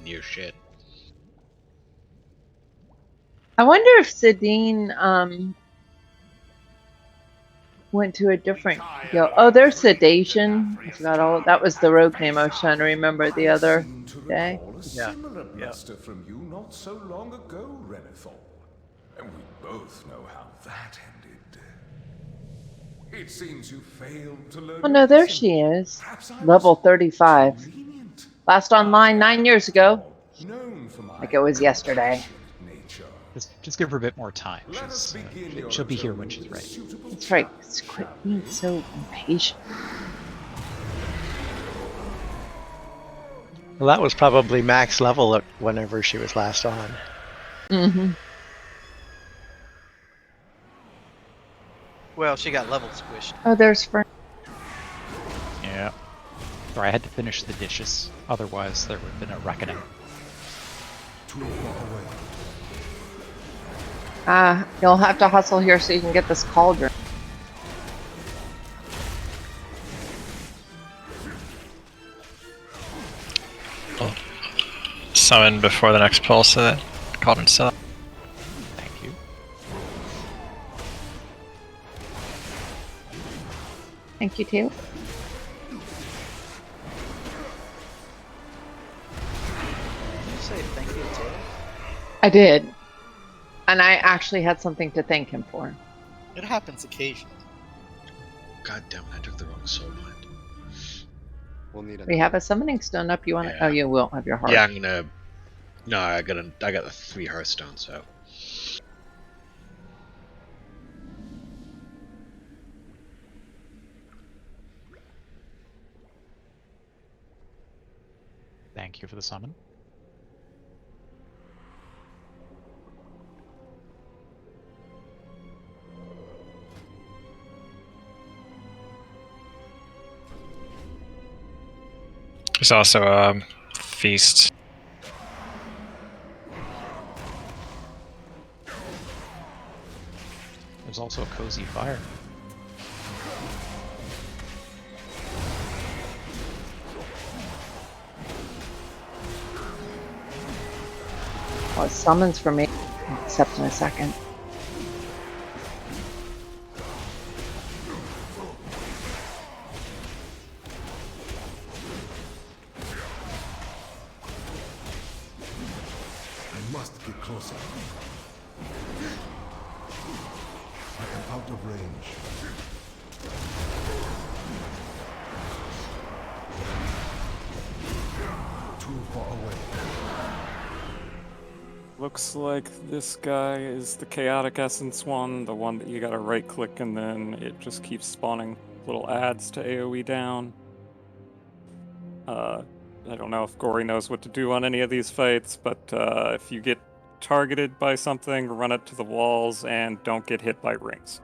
near shit. I wonder if Sedine went to a different guild. Oh, there's Sedation. I forgot all. That was the rogue name I was trying to remember the other day. A Yeah. similar Yeah. bluster from you not so long ago, Renethor. And we both know how that ended. It seems you failed to learn. Oh no, there she is. Level 35. Lenient. Last online 9 years ago. Known for my Like it was yesterday. compassionate nature. Just give her a bit more time. Let us begin your She'll be here when atonement she's with a ready. suitable That's right. challenge, Quit shall being we? so impatient. Well, that was probably max level at whenever she was last on. Mm-hmm. Well, she got level squished. Oh, there's Fern. Yeah. Sorry, I had to finish the dishes. Otherwise, there would have been a reckoning. You'll have to hustle here so you can get this cauldron. Summon before the next pulse so that Cauldron still. Thank you. Thank you, too. Did you say thank you, Taylor? I did. And I actually had something to thank him for. It happens occasionally. God damn it! I took the wrong soul bind. We'll need a. We have a summoning stone up. You want to? Yeah. Oh, you will have your heart. Yeah, I'm gonna. No, I got the 3 hearthstones. So Thank you for the summon. There's also a feast. There's also a cozy fire. Well, it summons for me. Except in a second. I must get closer. I am out of range. Too far away. Looks like this guy is the Chaotic Essence one, the one that you gotta right click and then it just keeps spawning little ads to AoE down. I don't know if Gory knows what to do on any of these fights, but if you get targeted by something, run it to the walls and don't get hit by rings.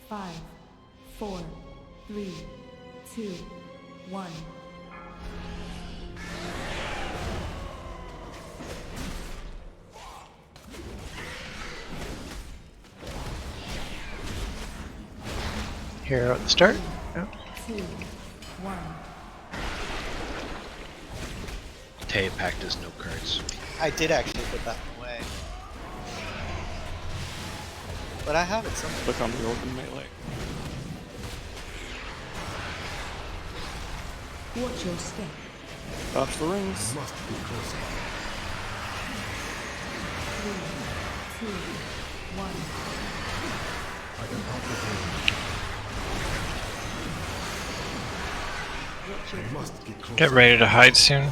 Five, 4, 3, 2, 1. Here at the start. Yep. 2, 1. Tay packed his no cards. I did actually put that one away. But I have it somewhere. Click on the organ melee. Watch your step. Dodge the rings. Must be closer. 3, 2, 1. I am out of range. I must get closer. Get ready to hide soon.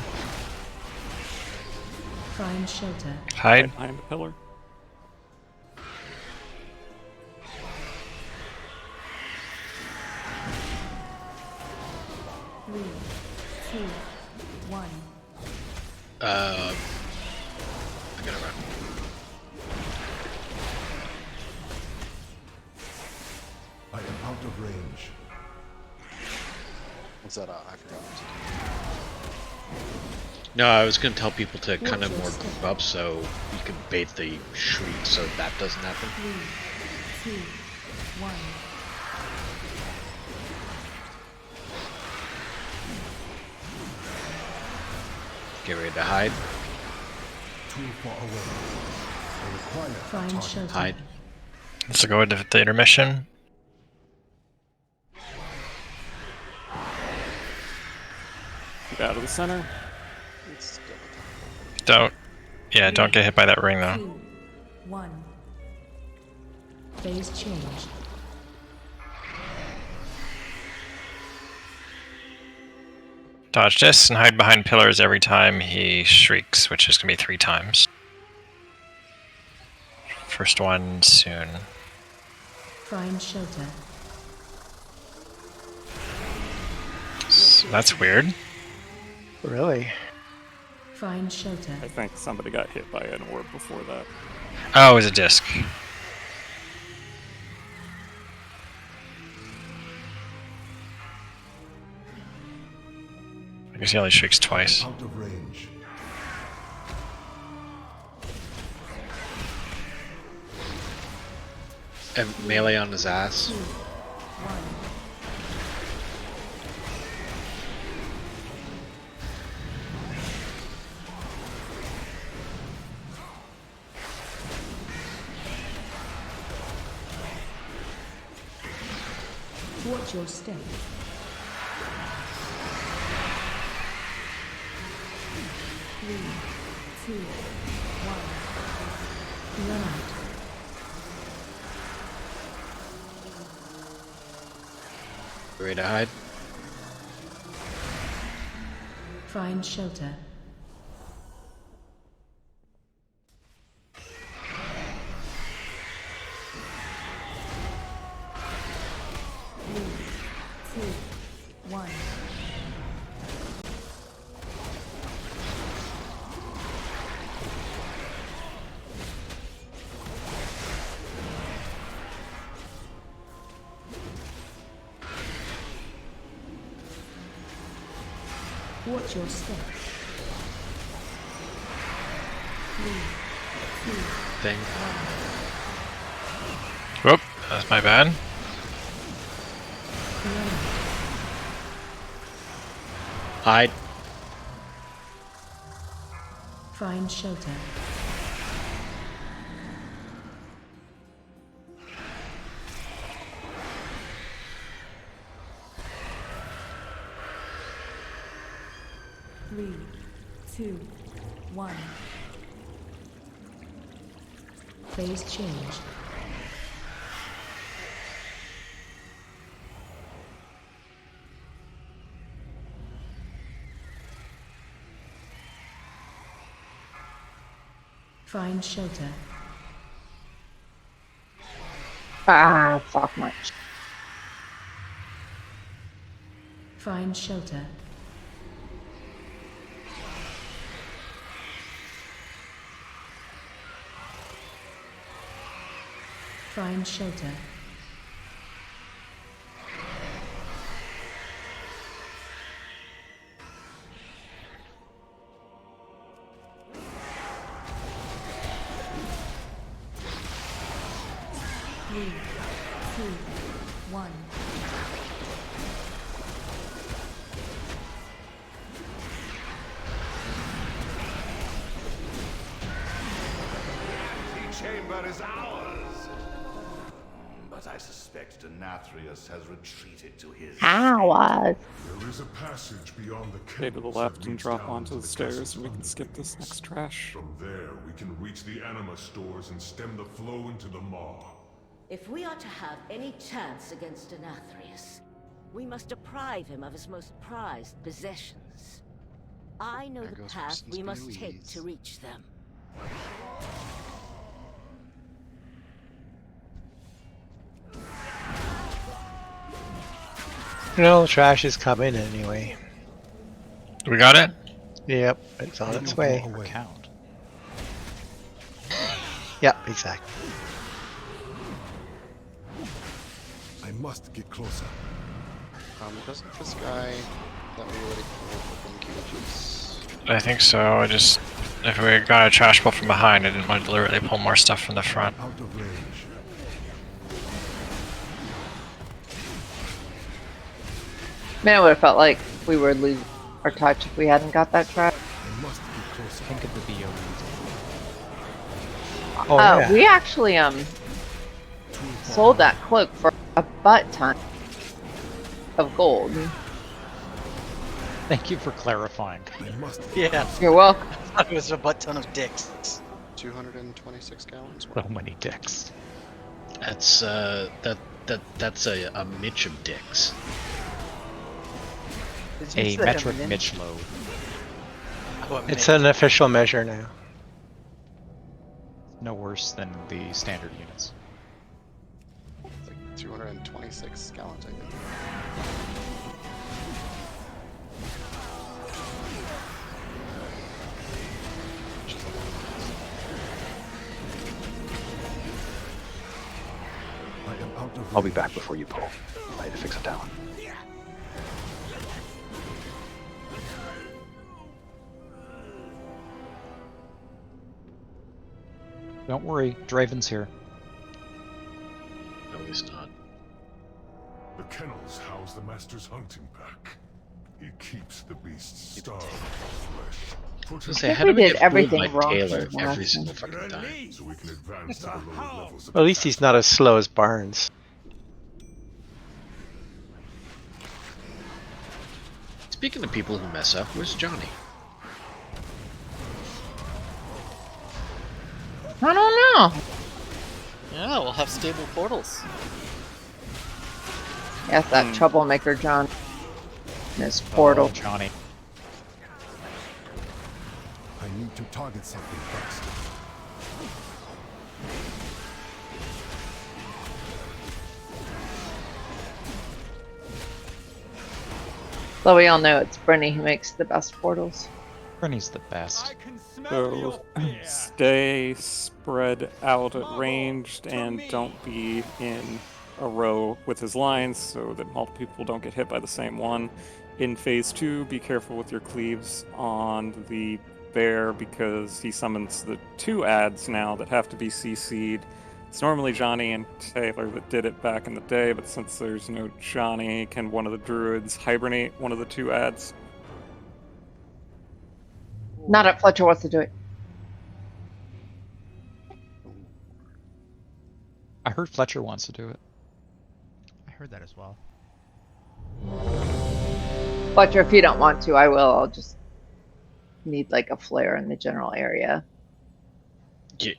Prime shelter. Hide. Right behind the pillar. Three, 2, 1. I gotta run. I am Out of range. What's that? I forgot. No, I was gonna tell people to kind of more group up so you can bait the shriek so that doesn't happen. 3, 2, 1. Get ready to hide. Too far away. I require Find shelter. Hide. Let's go with the intermission. Get out of the center. It's still Don't get hit by that ring though. 2, 1. Phase change. Dodge this and hide behind pillars every time he shrieks, which is gonna be 3 times. First one soon. Find shelter. So that's weird. Really? Find shelter. I think somebody got hit by an orb before that. Oh, it was a disc. I guess he only shrieks twice. out of range. And melee on his ass. 2, 1. Watch your step. 3, 2, 1. Run out. Get ready to hide. Find shelter. 3, 2, 1. Watch your step. 3, 2, Thing. Whoop, that's my bad. run out. Hide. Find shelter. 3, 2, 1. Phase change. Find shelter. Ah, fuck my. Find shelter. Find shelter. Three, two, one. The chamber is ours. But I suspect Nathrius has retreated to his. Ow. There is a passage beyond the Stay to the caves left that and leads drop down onto to the stairs, castle's and we can skip this underpinnings. next trash. From there, we can reach the anima stores and stem the flow into the maw. If we are to have any chance against Nathrius, we must deprive him of his most prized possessions. I know There the goes path Kristen's we must Louise. take to reach them. No, the trash is coming anyway. We got it? Yep, it's on its way. Count. Yep, exactly. I must get closer. Doesn't this guy that we already killed within cages? I think so. I just, if we got a trash pull from behind, I didn't want to deliberately pull more stuff from the front. Out of range. Man, it would have felt like we would lose our touch if we hadn't got that track. I must get closer. Think of the BOE. Oh, yeah. We actually sold that cloak for a butt ton of gold. Thank you for clarifying. I must Yeah, You're welcome. I thought it was a butt ton of dicks. 226 gallons. So many dicks. That's that's a Mitch of dicks. Did you A use that metric in- Mitch load. Oh, It's an official measure now. No worse than the standard units. It's like 226 gallons, I think. I am out of I'll be range. back before you pull. I need to fix a talent. Don't worry, Draven's here. No, he's not. The kennels house the master's hunting pack. He keeps the beasts starved for flesh. Put him Say, think how we do we did get everything fooled by wrong Taylor from every last single fucking time? so we can advance to the lower levels of Well, at least he's not as slow as Barnes. Speaking of people who mess up, where's Johnny? I don't know. Yeah, we'll have stable portals. Yes, that troublemaker John. In his portal. Oh, Johnny. I need to target something first. Though we all know it's Brenny who makes the best portals. Brenny's the best. So stay spread out at ranged and don't be in a row with his lines so that multiple people don't get hit by the same one. In phase 2, be careful with your cleaves on the bear because he summons the 2 ads now that have to be CC'd. It's normally Johnny and Taylor that did it back in the day, but since there's no Johnny, can one of the druids hibernate one of the 2 ads? Not if Fletcher wants to do it. I heard Fletcher wants to do it. I heard that as well. Fletcher, if you don't want to, I will. I'll just need like a flare in the general area.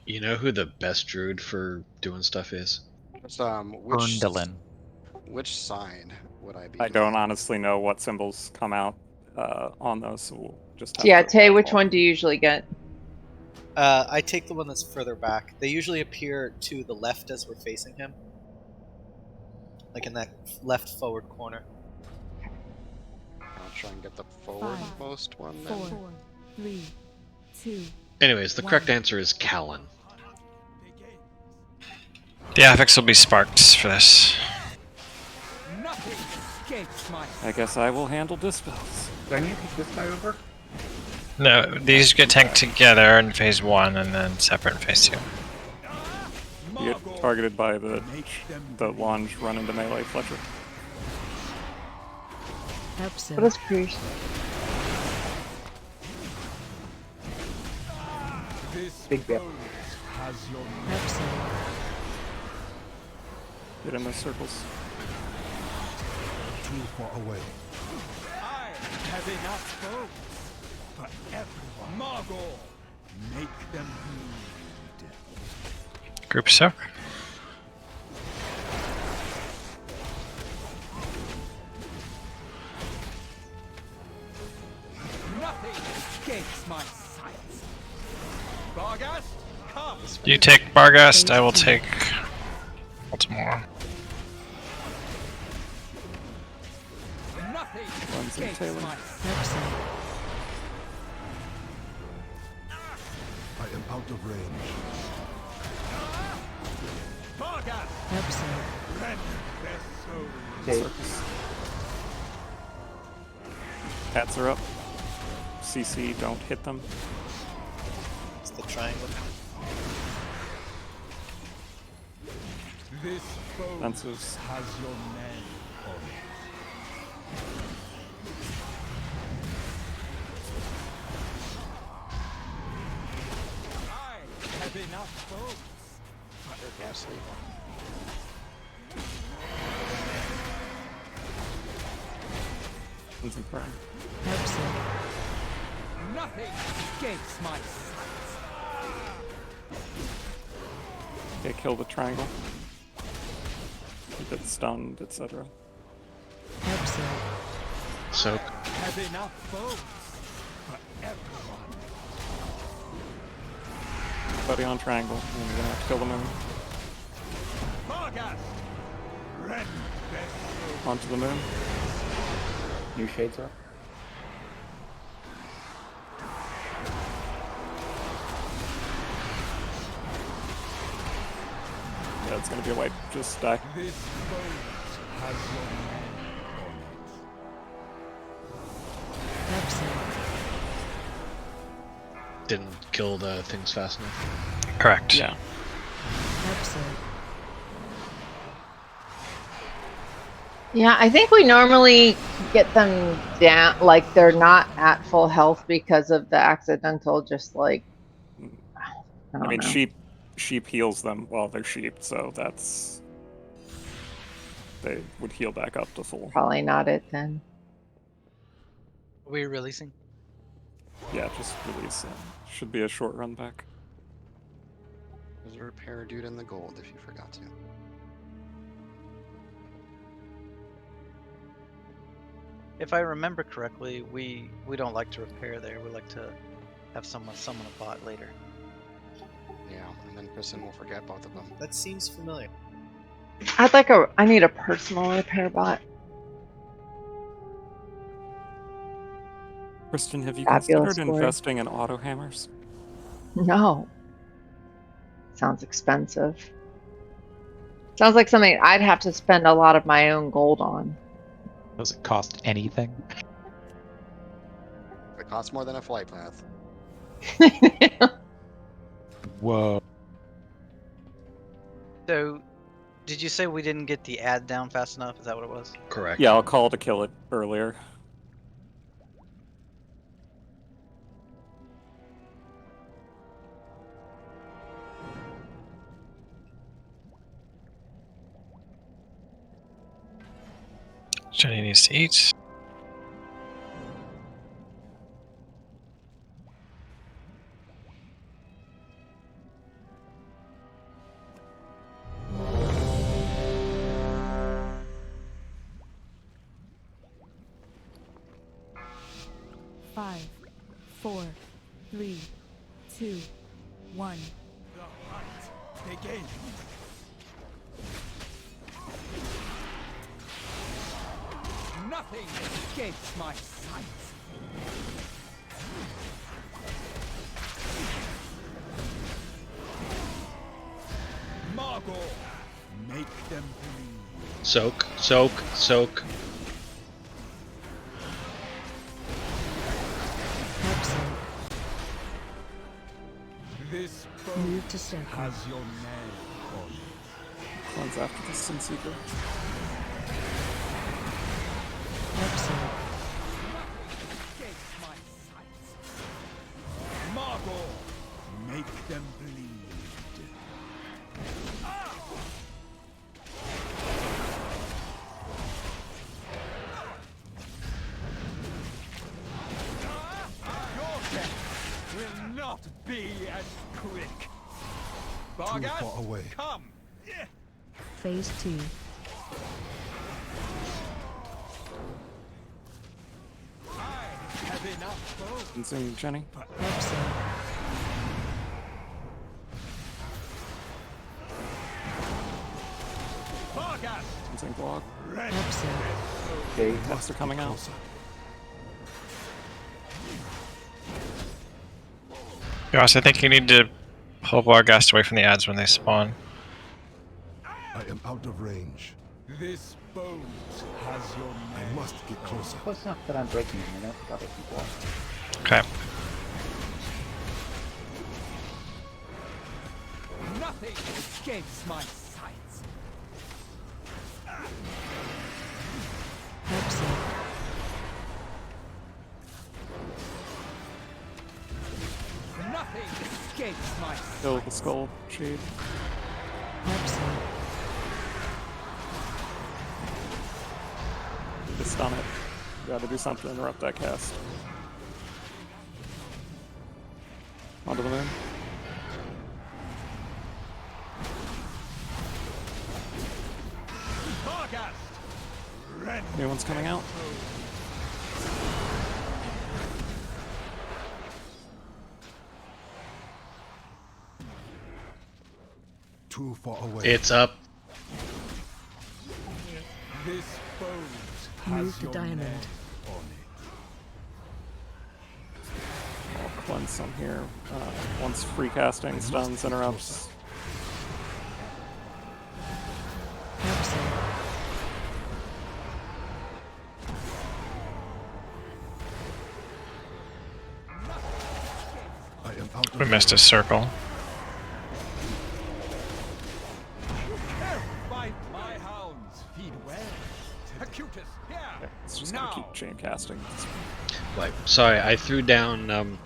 You know who the best druid for doing stuff is? Which Erndalin. which side would I be? I don't honestly know what symbols come out on those, so we'll just have Yeah, to Tay, which roll. one do you usually get? I take the one that's further back. They usually appear to the left as we're facing him. Like in that left forward corner. I'll try and get the forwardmost one then. 4, 3, 2. Anyways, the correct answer is Callan. The affix will be sparked for this. I guess I will handle dispels. Do I need to take this guy over? No, these get tanked together in phase 1 and then separate in phase 2. You get targeted by the lunge, run into melee, Fletcher. What is priest? Big bit. Get in those circles. Too far away. Has it not spoke? But everyone, Margot, make them bleed. Group soak. Nothing escapes my sight. Barghast, come. You take Barghast, I will take Baltimore. Nothing Runs in escapes Taylor. my I am out of range. Barghast. Circus. Cats are up. CC, don't hit them. It's the triangle. This boat Fences. has your name on it. I have enough boats. They're ghastly. Fences burn. Nothing escapes my sight. Okay, kill the triangle. Keep it stunned, etc. Soak. Have enough boats for everyone. Buddy on triangle. And you're gonna have to kill the moon. Vargas! Rend their souls. Onto the moon. New shades up. Yeah, it's gonna be a wipe. Just die. This boat has your name on it. Didn't kill the things fast enough. Correct. Yeah. Yeah, I think we normally get them down, like they're not at full health because of the accidental, just like, I I mean, don't know. sheep heals them while they're sheep, so that's... They would heal back up to full. Probably not it then. Are we releasing? Yeah, just release. Should be a short run back. There's a repair dude in the gold if you forgot to. If I remember correctly, we don't like to repair there. We like to have someone summon a bot later. Yeah, and then Kristen will forget both of them. That seems familiar. I need a personal repair bot. Kristen, have you Fabulous considered board. investing in auto hammers? No. Sounds expensive. Sounds like something I'd have to spend a lot of my own gold on. Does it cost anything? It costs more than a flight path. Whoa. So, did you say we didn't get the ad down fast enough? Is that what it was? Correct. Yeah, I'll call to kill it earlier. Jenny needs to eat. Five, 4, 3, 2, 1. The hunt begins. Nothing escapes my sight. Margot, make them believe. Soak, soak, soak. This Move boat to step. has your name on it. One's after the Sin Seeker. Escapes my sight. Margot, make them believe. Your death will not be as quick. Vargas, away. come. Phase 2. I have enough boats. Consume Jenny. Vargas, Consume Blog. Okay. Blocks are coming out. Gosh, I think you need to pull Vargast away from the ads when they spawn. I I am out of range. This boat has your name. I must get closer. Close enough that I'm breaking him, you know, with other people. Okay. Nothing escapes my sights. Nothing escapes my sights. Kill the skull shade. Just stun it. Gotta do something to interrupt that cast. Onto the moon. New one's coming out. Too far away. It's up. This boat Move has the your diamond. name on it. I'll cleanse some here. Once free casting, stuns, interrupts. I am out of We missed a circle. Fight my hounds, feed well. Acutus, here. Okay, it's just gonna keep chain casting. Like, sorry, I threw down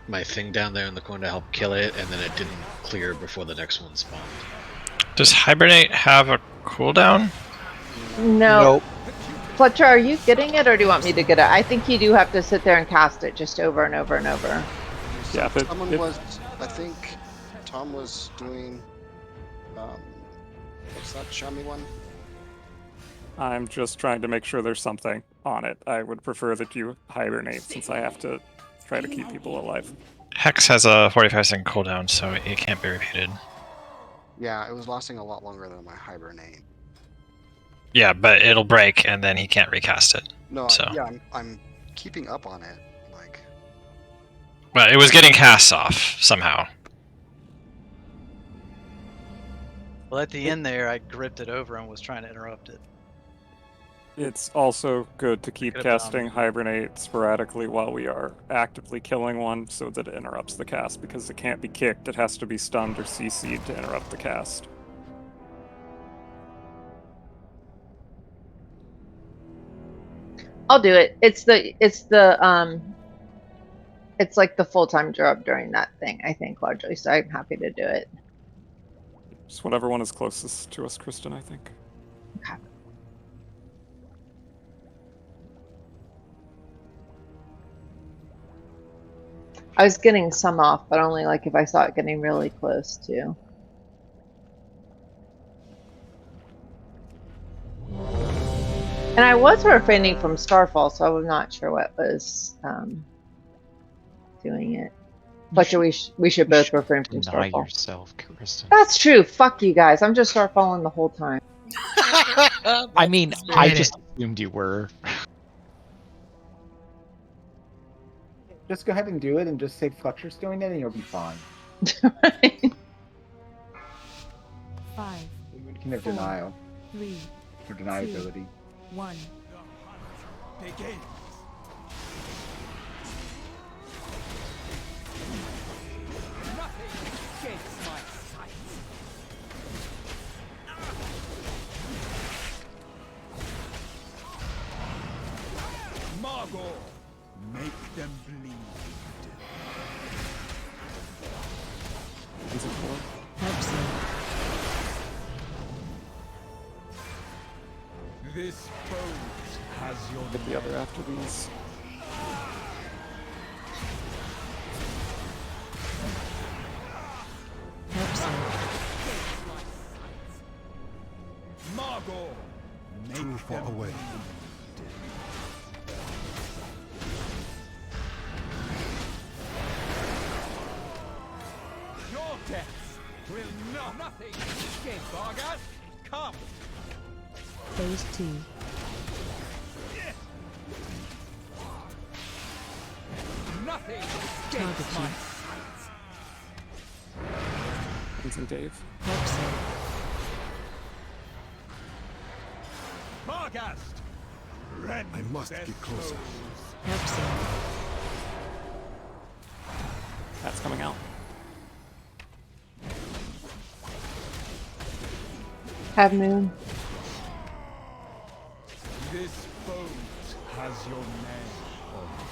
my thing down there in the corner to help kill it, and then it didn't clear before the next one spawned. Does Hibernate have a cooldown? No. Nope. Fletcher, are you getting it or do you want me to get it? I think you do have to sit there and cast it just over and over and over. Yeah, but Someone was, I think Tom was doing, what's that Shami one? I'm just trying to make sure there's something on it. I would prefer that you hibernate since I have to try to keep people alive. Hex has a 45-second cooldown, so it can't be repeated. Yeah, it was lasting a lot longer than my hibernate. Yeah, but it'll break, and then he can't recast it. No, So. yeah, I'm keeping up on it. Like, Well, it was getting casts off, somehow. Well, at the end there, I gripped it over and was trying to interrupt it. It's also good to keep Could've done. casting hibernate sporadically while we are actively killing one so that it interrupts the cast because it can't be kicked. It has to be stunned or CC'd to interrupt the cast. I'll do it. It's like the full-time job during that thing, I think, largely. So I'm happy to do it. Just whatever one is closest to us, Kristen, I think. Okay. I was getting some off, but only like if I saw it getting really close too. And I was refraining from Starfall, so I'm not sure what was doing it. Fletcher, we should both refrain from Deny Starfall. yourself, Kristen. That's true. Fuck you guys. I'm just Starfalling the whole time. I mean, I just assumed you were. Just go ahead and do it and just say Fletcher's doing it and you'll be fine. 5, You can have 4, denial 3, or deniability. 1. Begin. Nothing escapes my sight. Margot, make them bleed. This boat has your Get the other after these. Margot, Too far away. your death will nothing escape, Vargas. Come. Phase 2. Nothing escapes Target my you. Cleansing Dave. Barghast! Rend I must their get closer. Help That's coming out. Have moon. This boat has your name on it.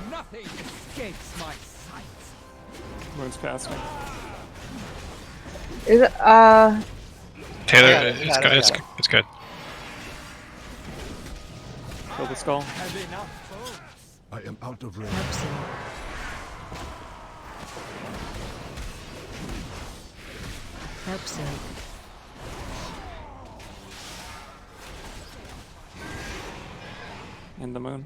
Nothing escapes my sight. Moon's casting. Is it, Taylor, I got it, it's I good. got It's, it. it's good. Kill the skull. Have enough boats. I am out of range. Soak. In the moon.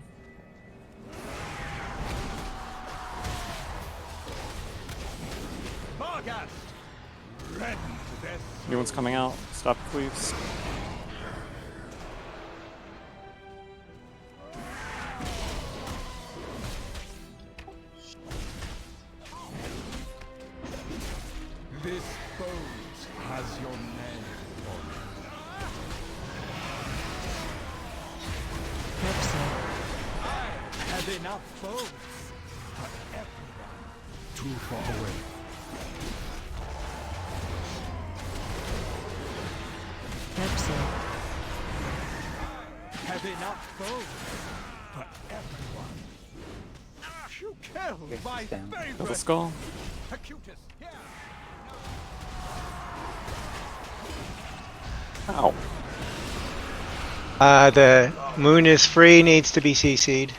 Barghast! Rend their New one's coming out. Stop, please. This boat has your name on it. I have enough boats for everyone. Too far away. Have enough boats for everyone. You killed my Kill the favorite skull. Acutus. Here. Ow. The moon is free, needs to be CC'd.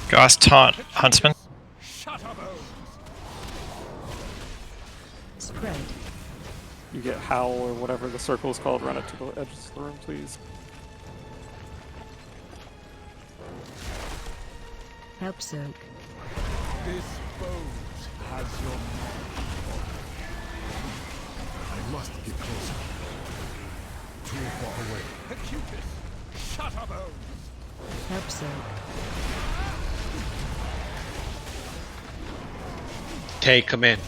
Ghost taunt Huntsman. Spread. You get Howl or whatever the circle is called, run it to the edges of the room, please. Help soak. This boat has your name on it. I must get closer. Too far away. Acutus, Shutterbones. Help soak. Tay, come in.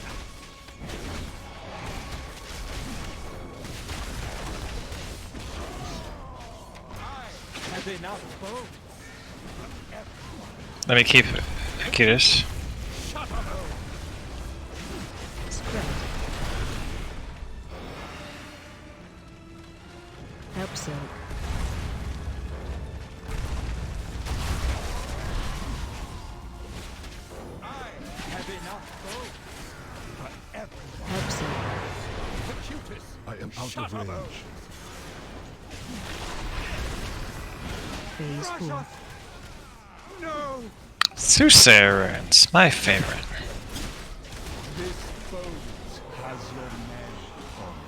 Have enough boats. Let me keep Acutus. Spread. Help soak. Have enough boats for everyone. Help soak. Acutus, I am out of range. Phase 4. No! Susairans, my favorite. This boat has your name on it.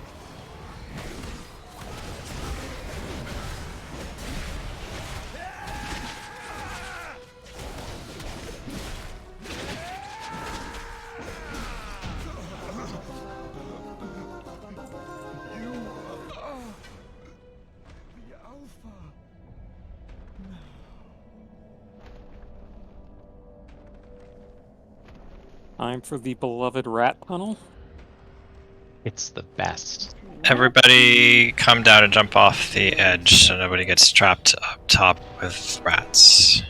You are the Alpha. Time for the beloved rat tunnel. It's the best. Everybody come down and jump off the edge so nobody gets trapped up top with rats.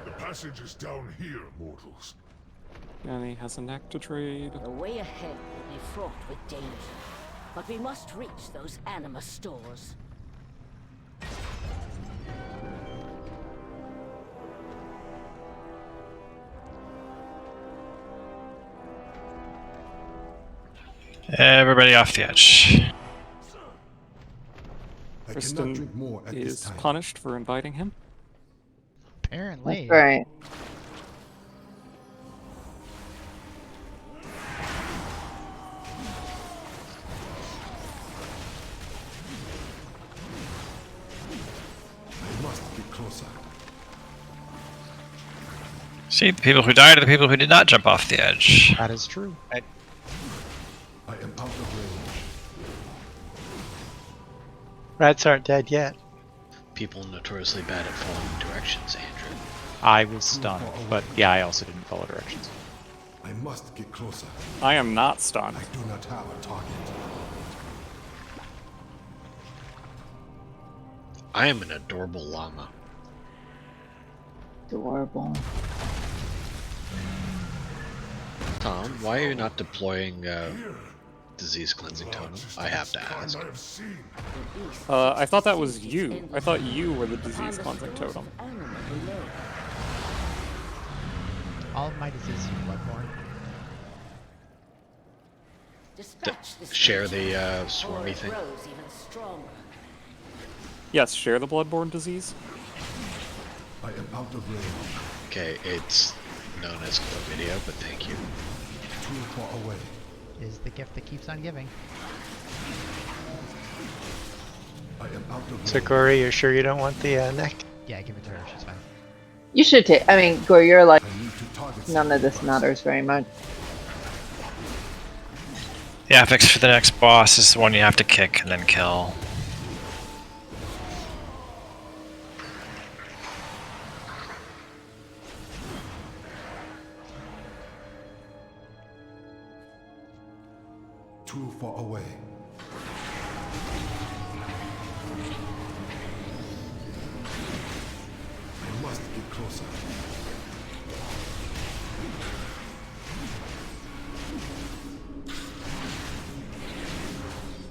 The passage is down here, mortals. Danny has a neck to trade. The way ahead will be fraught with danger, but we must reach those anima stores. Everybody off the edge. I cannot Kristen drink more at this is time. punished for inviting him. Apparently. That's right. I must get closer. See, the people who died are the people who did not jump off the edge. That is true. I am out of range. Rats aren't dead yet. People notoriously bad at following directions, Andrew. I was stunned, but yeah, I also didn't follow directions. I must get closer. I am not stunned. I do not have a target. I am an adorable llama. Adorable. Tom, why are you not deploying disease cleansing totem? I have to ask. I thought that was you. I thought you were the disease cleansing totem. All of my diseases are bloodborne. Share the swarmy thing. Yes, share the bloodborne disease. I am out of range. Okay, it's known as chlamydia, but thank you. Too far away. Is the gift that keeps on giving. I am out of range. So Gory, you're sure you don't want the neck? Yeah, give it to her. She's fine. You should take. I mean, Gore, you're like none of this matters very much. The affix for the next boss is the one you have to kick and then kill. Too far away. I must get closer.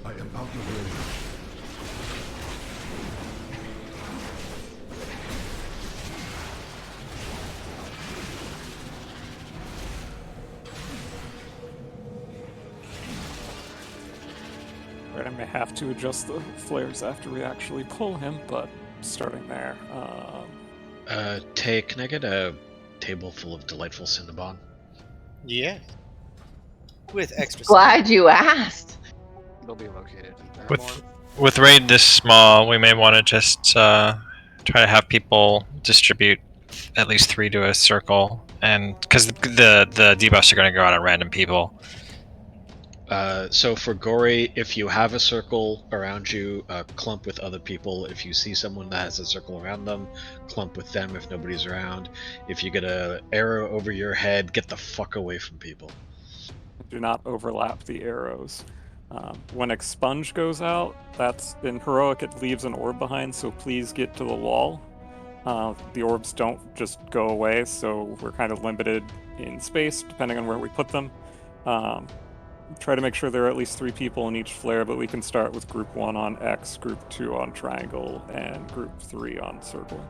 I am out of range. Right, I may have to adjust the flares after we actually pull him, but starting there. Tay, can I get a table full of delightful Cinnabon? Yeah. With extra. Glad you asked. They'll be located. With raid this small, we may want to just try to have people distribute at least 3 to a circle, and because the debuffs are going to go out on random people. So for Gory, if you have a circle around you, clump with other people. If you see someone that has a circle around them, clump with them if nobody's around. If you get an arrow over your head, get the fuck away from people. Do not overlap the arrows. When Expunge goes out, that's in Heroic, it leaves an orb behind, so please get to the wall. The orbs don't just go away, so we're kind of limited in space depending on where we put them. Try to make sure there are at least 3 people in each flare, but we can start with group 1 on X, group 2 on triangle, and group 3 on circle.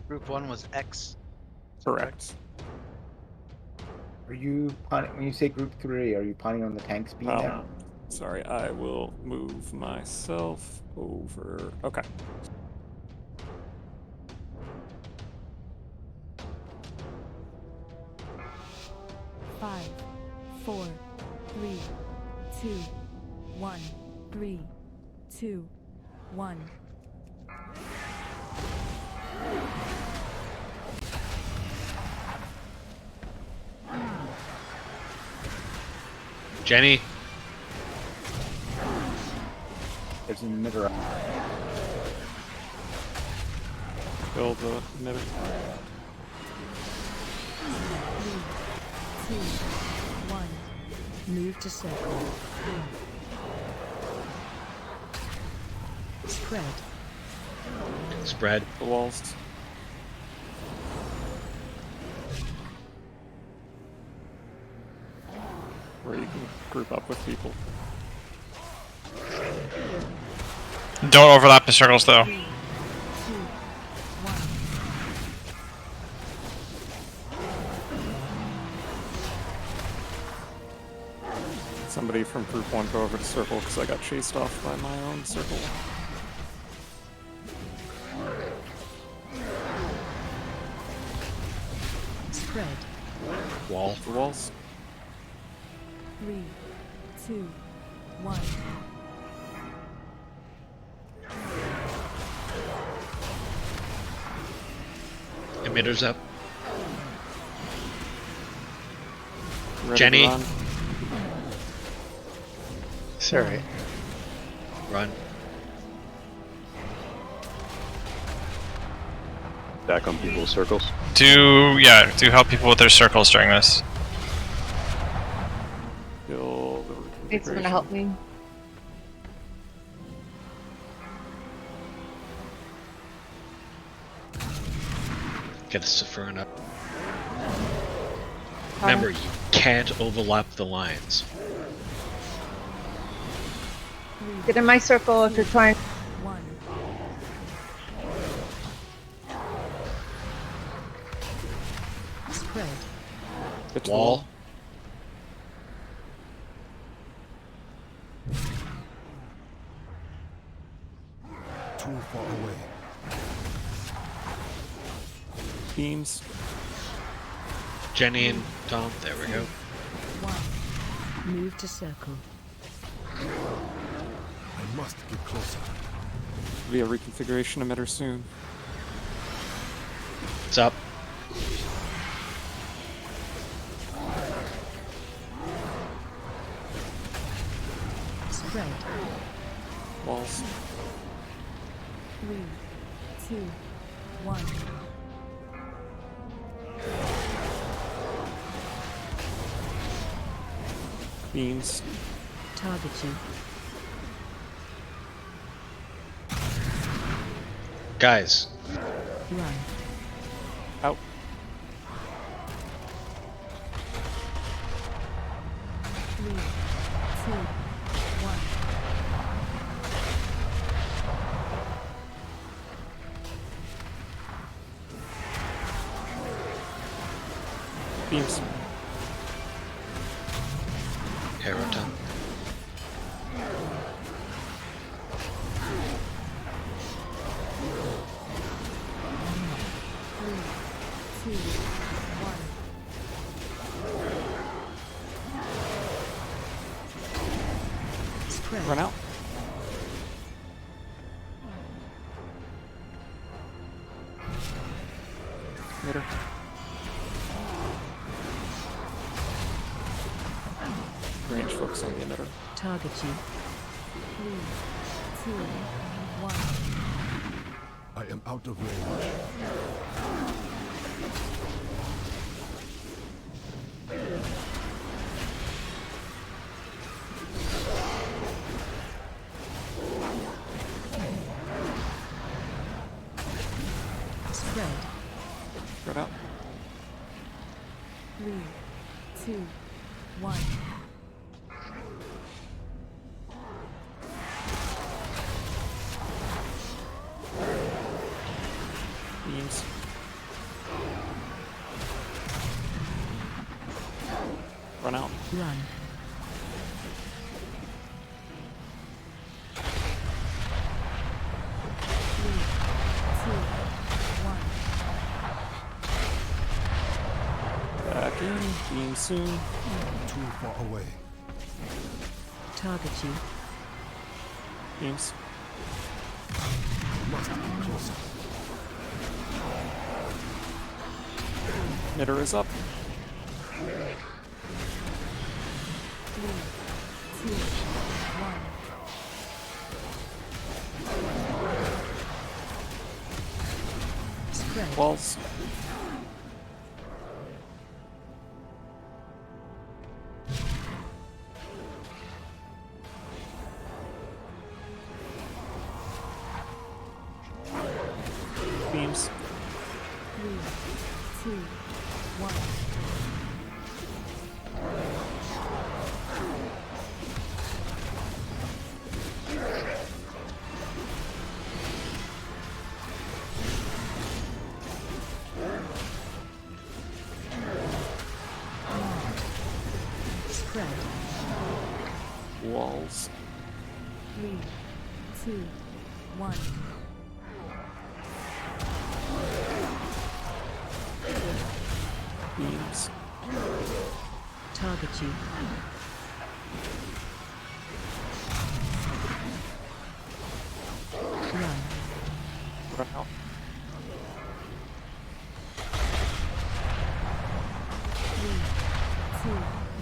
Group 1 was X. Correct. Are you planning, when you say group 3, are you planning on the tanks being there? Sorry, I will move myself over. Okay. Five, 4, 3, 2, 1, 3, 2, 1. Jenny. There's an emitter up. Build the emitter. 3, 2, 1. Move to circle. Spread. Spread. The walls. Where you can group up with people. Don't overlap the circles, though. 3, 2, 1. Somebody from group 1 go over to circle because I got chased off by my own circle. Spread. Wall. The walls. 3, 2, 1. Emitters up. Ready Jenny. to run. Sorry. Run. Back on people's circles. Do help people with their circles during this. Kill the It's gonna help me. Get the Saffron up. Remember, you can't overlap the lines. Get in my circle if you're trying. Spread. Get to the Wall. Too far away. Beams. Jenny and Tom. There we go. 1. Move to circle. I must get closer. Be a reconfiguration emitter soon. It's up. Spread. Walls. 3, 2, 1. Beams. Target you. Guys. Run. Out. Three, two, one. Beams. Hero Tom. Three, two, one. Spread. Run out. Emitter. Range focus on the emitter. Target you. 3, 2, 1. I am out of range. Spread. Spread out. 3, 2, 1. Beams. Run out. Run. Three, two, one. Back in. Beam soon. Too far away. Target you. Beams. Must get closer. Emitter is up. 3, 2, 1. Spread. Walls. Beams. 3, 2, 1. Spread. Walls. 3, 2, 1. Beams. Target you. Run. Run out. 3, 2,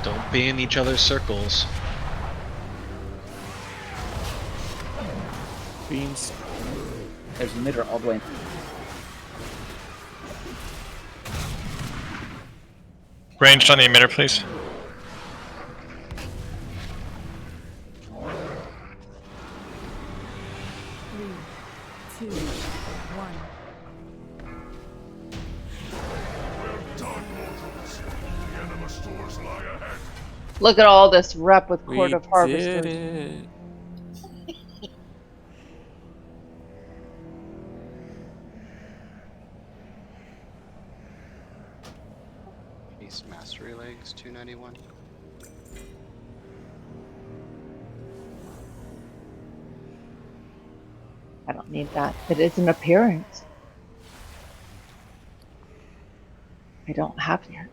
Don't be in each other's circles. Beams. There's a emitter all the way. Ranged on the emitter, please. Three, two, one. Look at all this rep with Court We of Harvesters. did it. These mastery legs, 291. I don't need that. It is an appearance. I don't have yet.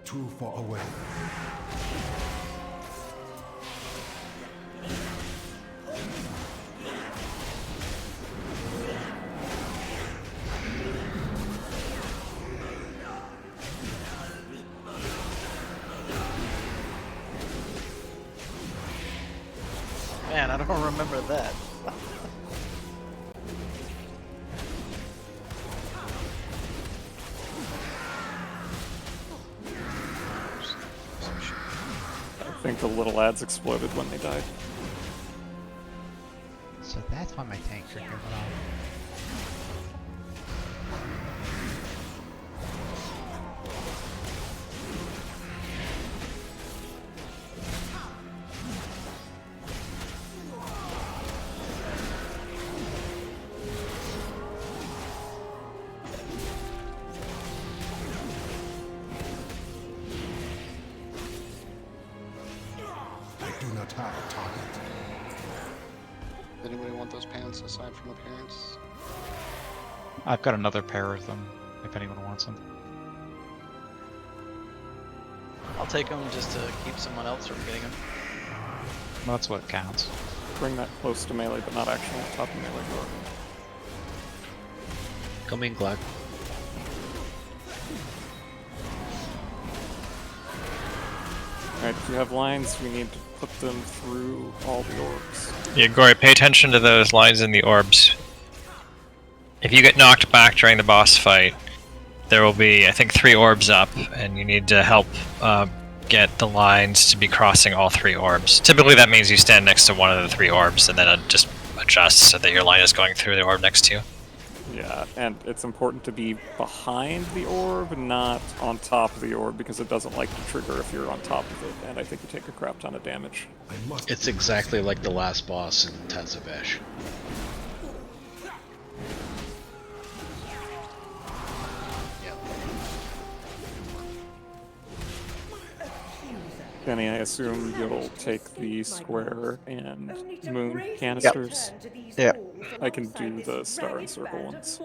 Too far away. Man, I don't remember that. I think the little ads exploded when they died. So that's why my tanks are giving off. Does anybody want those pants aside from appearance? I've got another pair of them, if anyone wants them. I'll take them just to keep someone else from getting them. Well, that's what counts. Bring that close to melee, but not actually on top of melee. Come in, Glad. Alright, if you have lines, we need to put them through all the orbs. Yeah, Gory, pay attention to those lines in the orbs. If you get knocked back during the boss fight, there will be, I think, 3 orbs up, and you need to help get the lines to be crossing all 3 orbs. Typically that means you stand next to one of the 3 orbs, and then just adjust so that your line is going through the orb next to you. Yeah, and it's important to be behind the orb, not on top of the orb, because it doesn't like to trigger if you're on top of it, and I think you take a crap ton of damage. It's exactly like the last boss in Tazavesh. Benny, I assume you'll take the square and moon canisters. Yep. I can do the star and circle ones.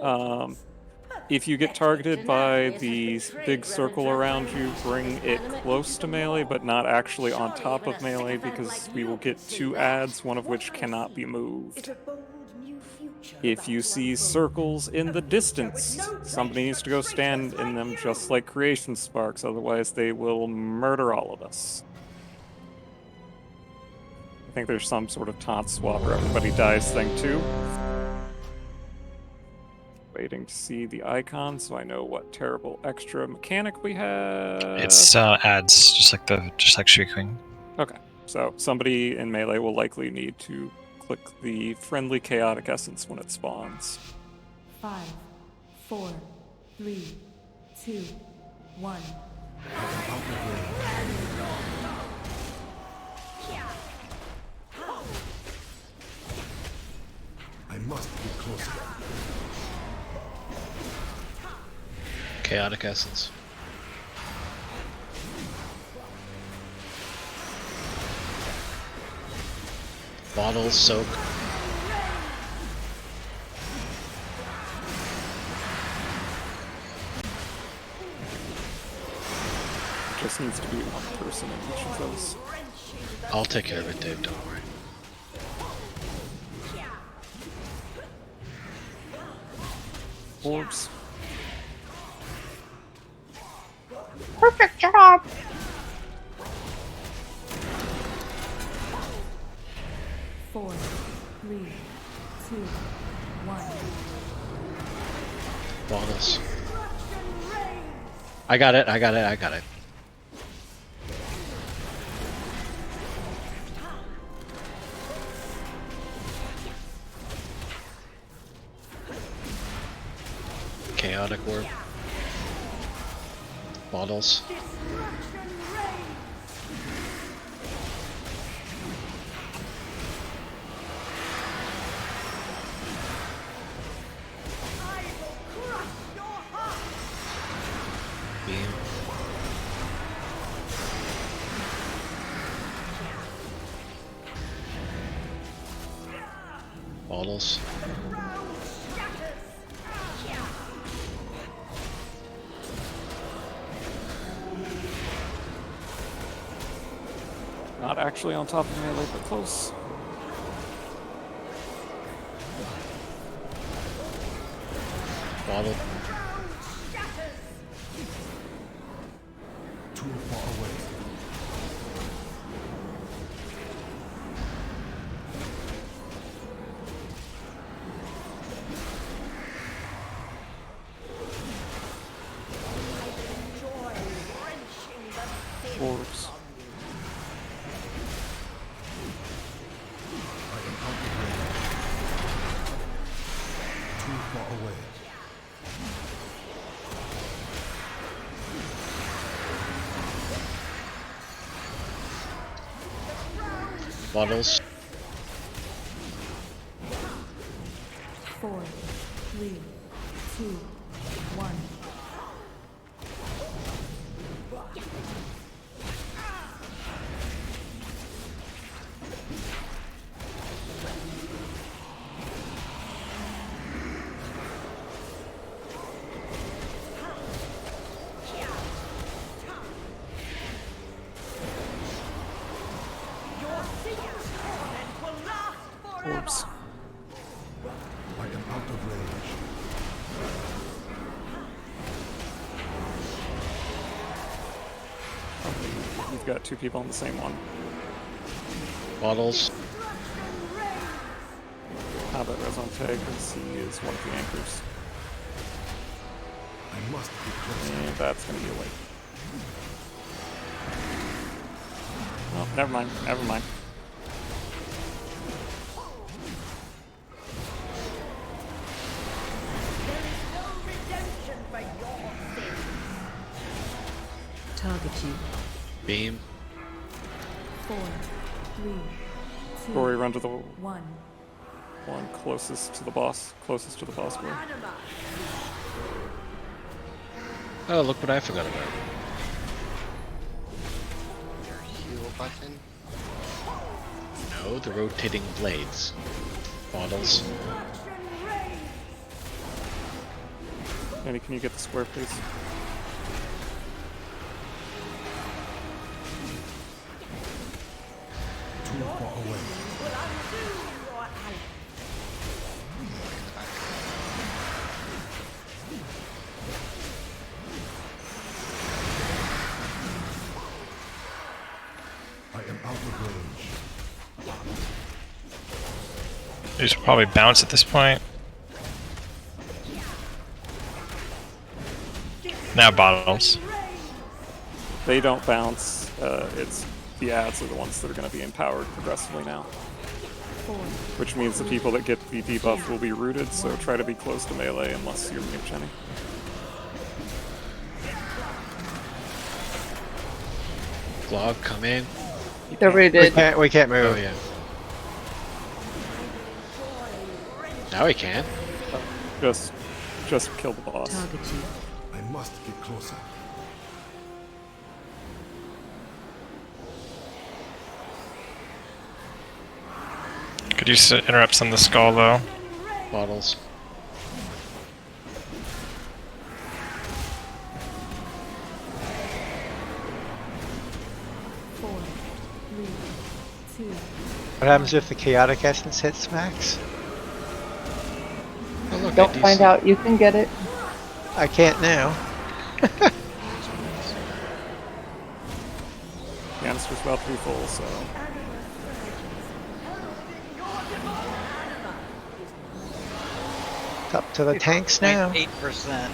If you get targeted by the big circle around you, bring it close to melee, but not actually on top of melee, because we will get 2 adds, one of which cannot be moved. If you see circles in the distance, somebody needs to go stand in them just like creation sparks, otherwise they will murder all of us. I think there's some sort of taunt swap where everybody dies thing too. Waiting to see the icon so I know what terrible extra mechanic we have. It's adds, just like Shrieking. Okay, so somebody in melee will likely need to click the friendly chaotic essence when it spawns. 5, 4, 3, 2, 1. I must be closer. Chaotic Essence. Bottles, soak. just needs to be one person in each of those. I'll take care of it, Dave. Don't worry. Orbs. Perfect job. Four, three, two, one. Bonus. I got it. I got it. I got it. Chaotic Orb. Bottles. Beam. Bottles. Not actually on top of melee, but close. Bottle. Too far away. Orbs. Too far away. Bottles. 4, 3, 2, 1. Orbs. I am out of range. We've got two people on the same one. Bottles. How about Rezonte, because he is one of the anchors. I must be close. And that's going to be a wait. Oh, never mind, never mind. Target you. Beam. 4, 3, 2, Rory, run to the 1. one closest to the boss. Closest to the boss board. Oh, look what I forgot about. Heal button. No, the rotating blades. Bottles. Andy, can you get the square, please? Too far away. I am out of range. You should probably bounce at this point. Now bottles. They don't bounce. It's the ads are the ones that are going to be empowered progressively now. 4, Which means the people that get the debuff will be rooted, so try to be close to melee unless you're mute Jenny. Glog, come in. They're rooted. We can't move. Oh yeah. Now we can. Just kill the boss. target you. I must get closer. Could you interrupt some of the skull though? Bottles. What happens if the chaotic essence hits max? Oh, look, Don't find out. You can get it. I can't now. Canister's about to be full, so. It's up to the tanks now. 8%.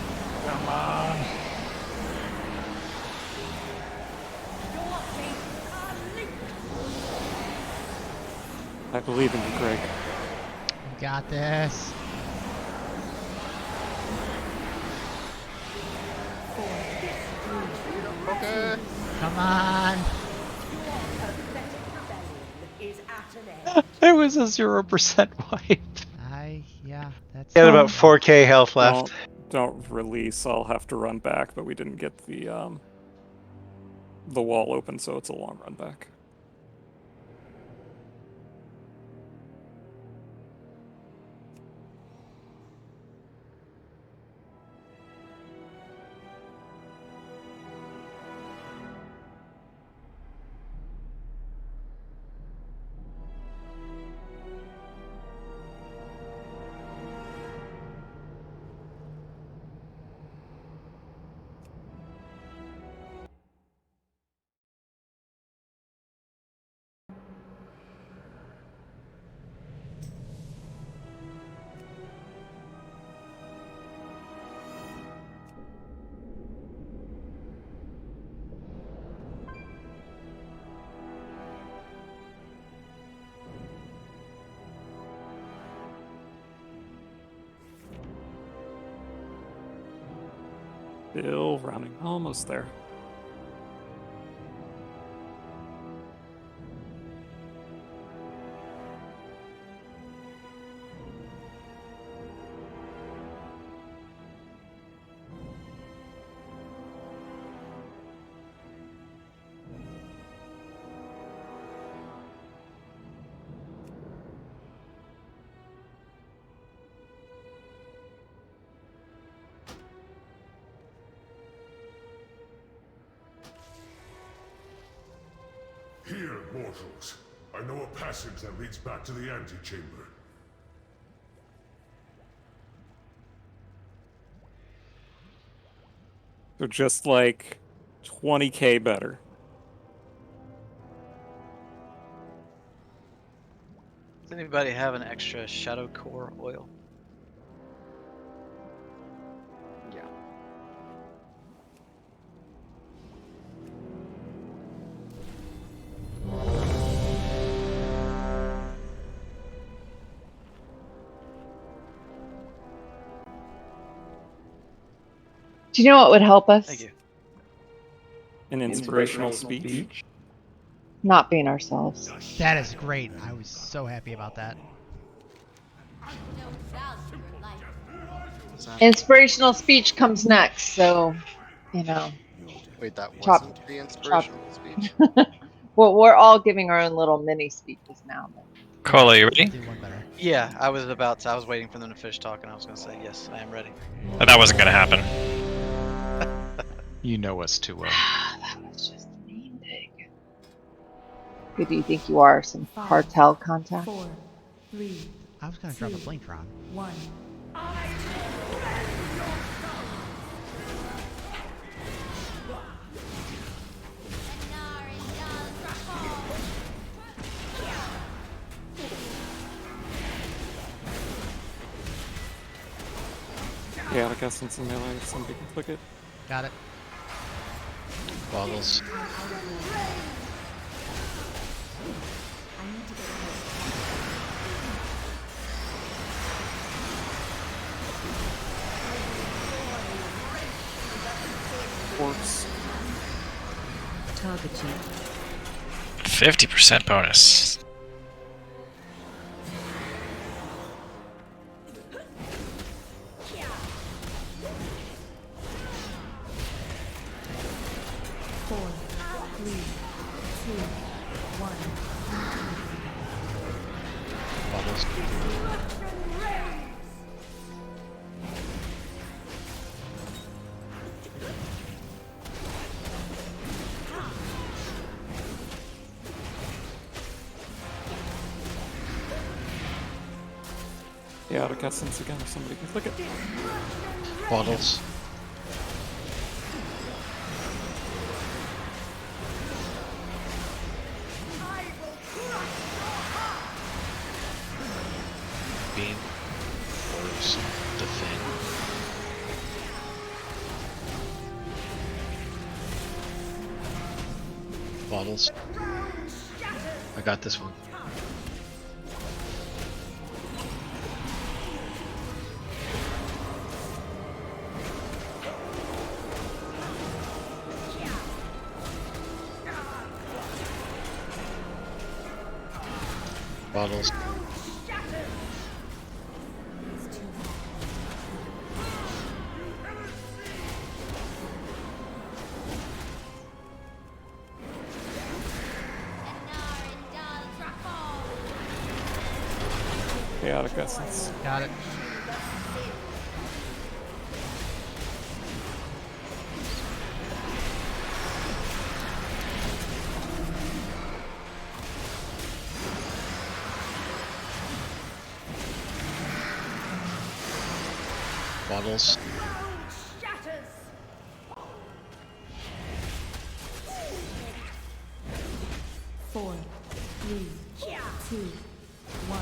Come on. I believe in you, Greg. You got this. Okay. Come on. It was a 0% wipe. Yeah, that's. He had about 4k health left. Don't release. I'll have to run back, but we didn't get the wall open, so it's a long run back. Still running. Almost there. Here, mortals. I know a passage that leads back to the antechamber. So just like 20k better. Does anybody have an extra Shadow Core oil? Yeah. Do you know what would help us? Thank you. An inspirational speech. Not being ourselves. That is great. I was so happy about that. Inspirational speech comes next, so you know. Wait, that Chop- wasn't the inspirational speech? Well, we're all giving our own little mini speeches now. Cole, are you ready? Do one better. Yeah, I was about to. I was waiting for them to finish talking. I was going to say, yes, I am ready. But that wasn't going to happen. You know us too well. That was just mean pig. Who do you think you are? Some cartel contact? 4, 3, I was gonna drop a Blinkron. 1. Chaotic Essence in melee, if somebody can click it. Got it. Boggles. Corpse. Targeting. 50% bonus. Four, 3, 2, 1. Boggles. Chaotic Essence again, if somebody can click it. Bottles. Beam. Orbs. The thing. Bottles. I got this one. Bottles. Chaotic Essence. Got it. Bottles. 4, 3, 2, 1.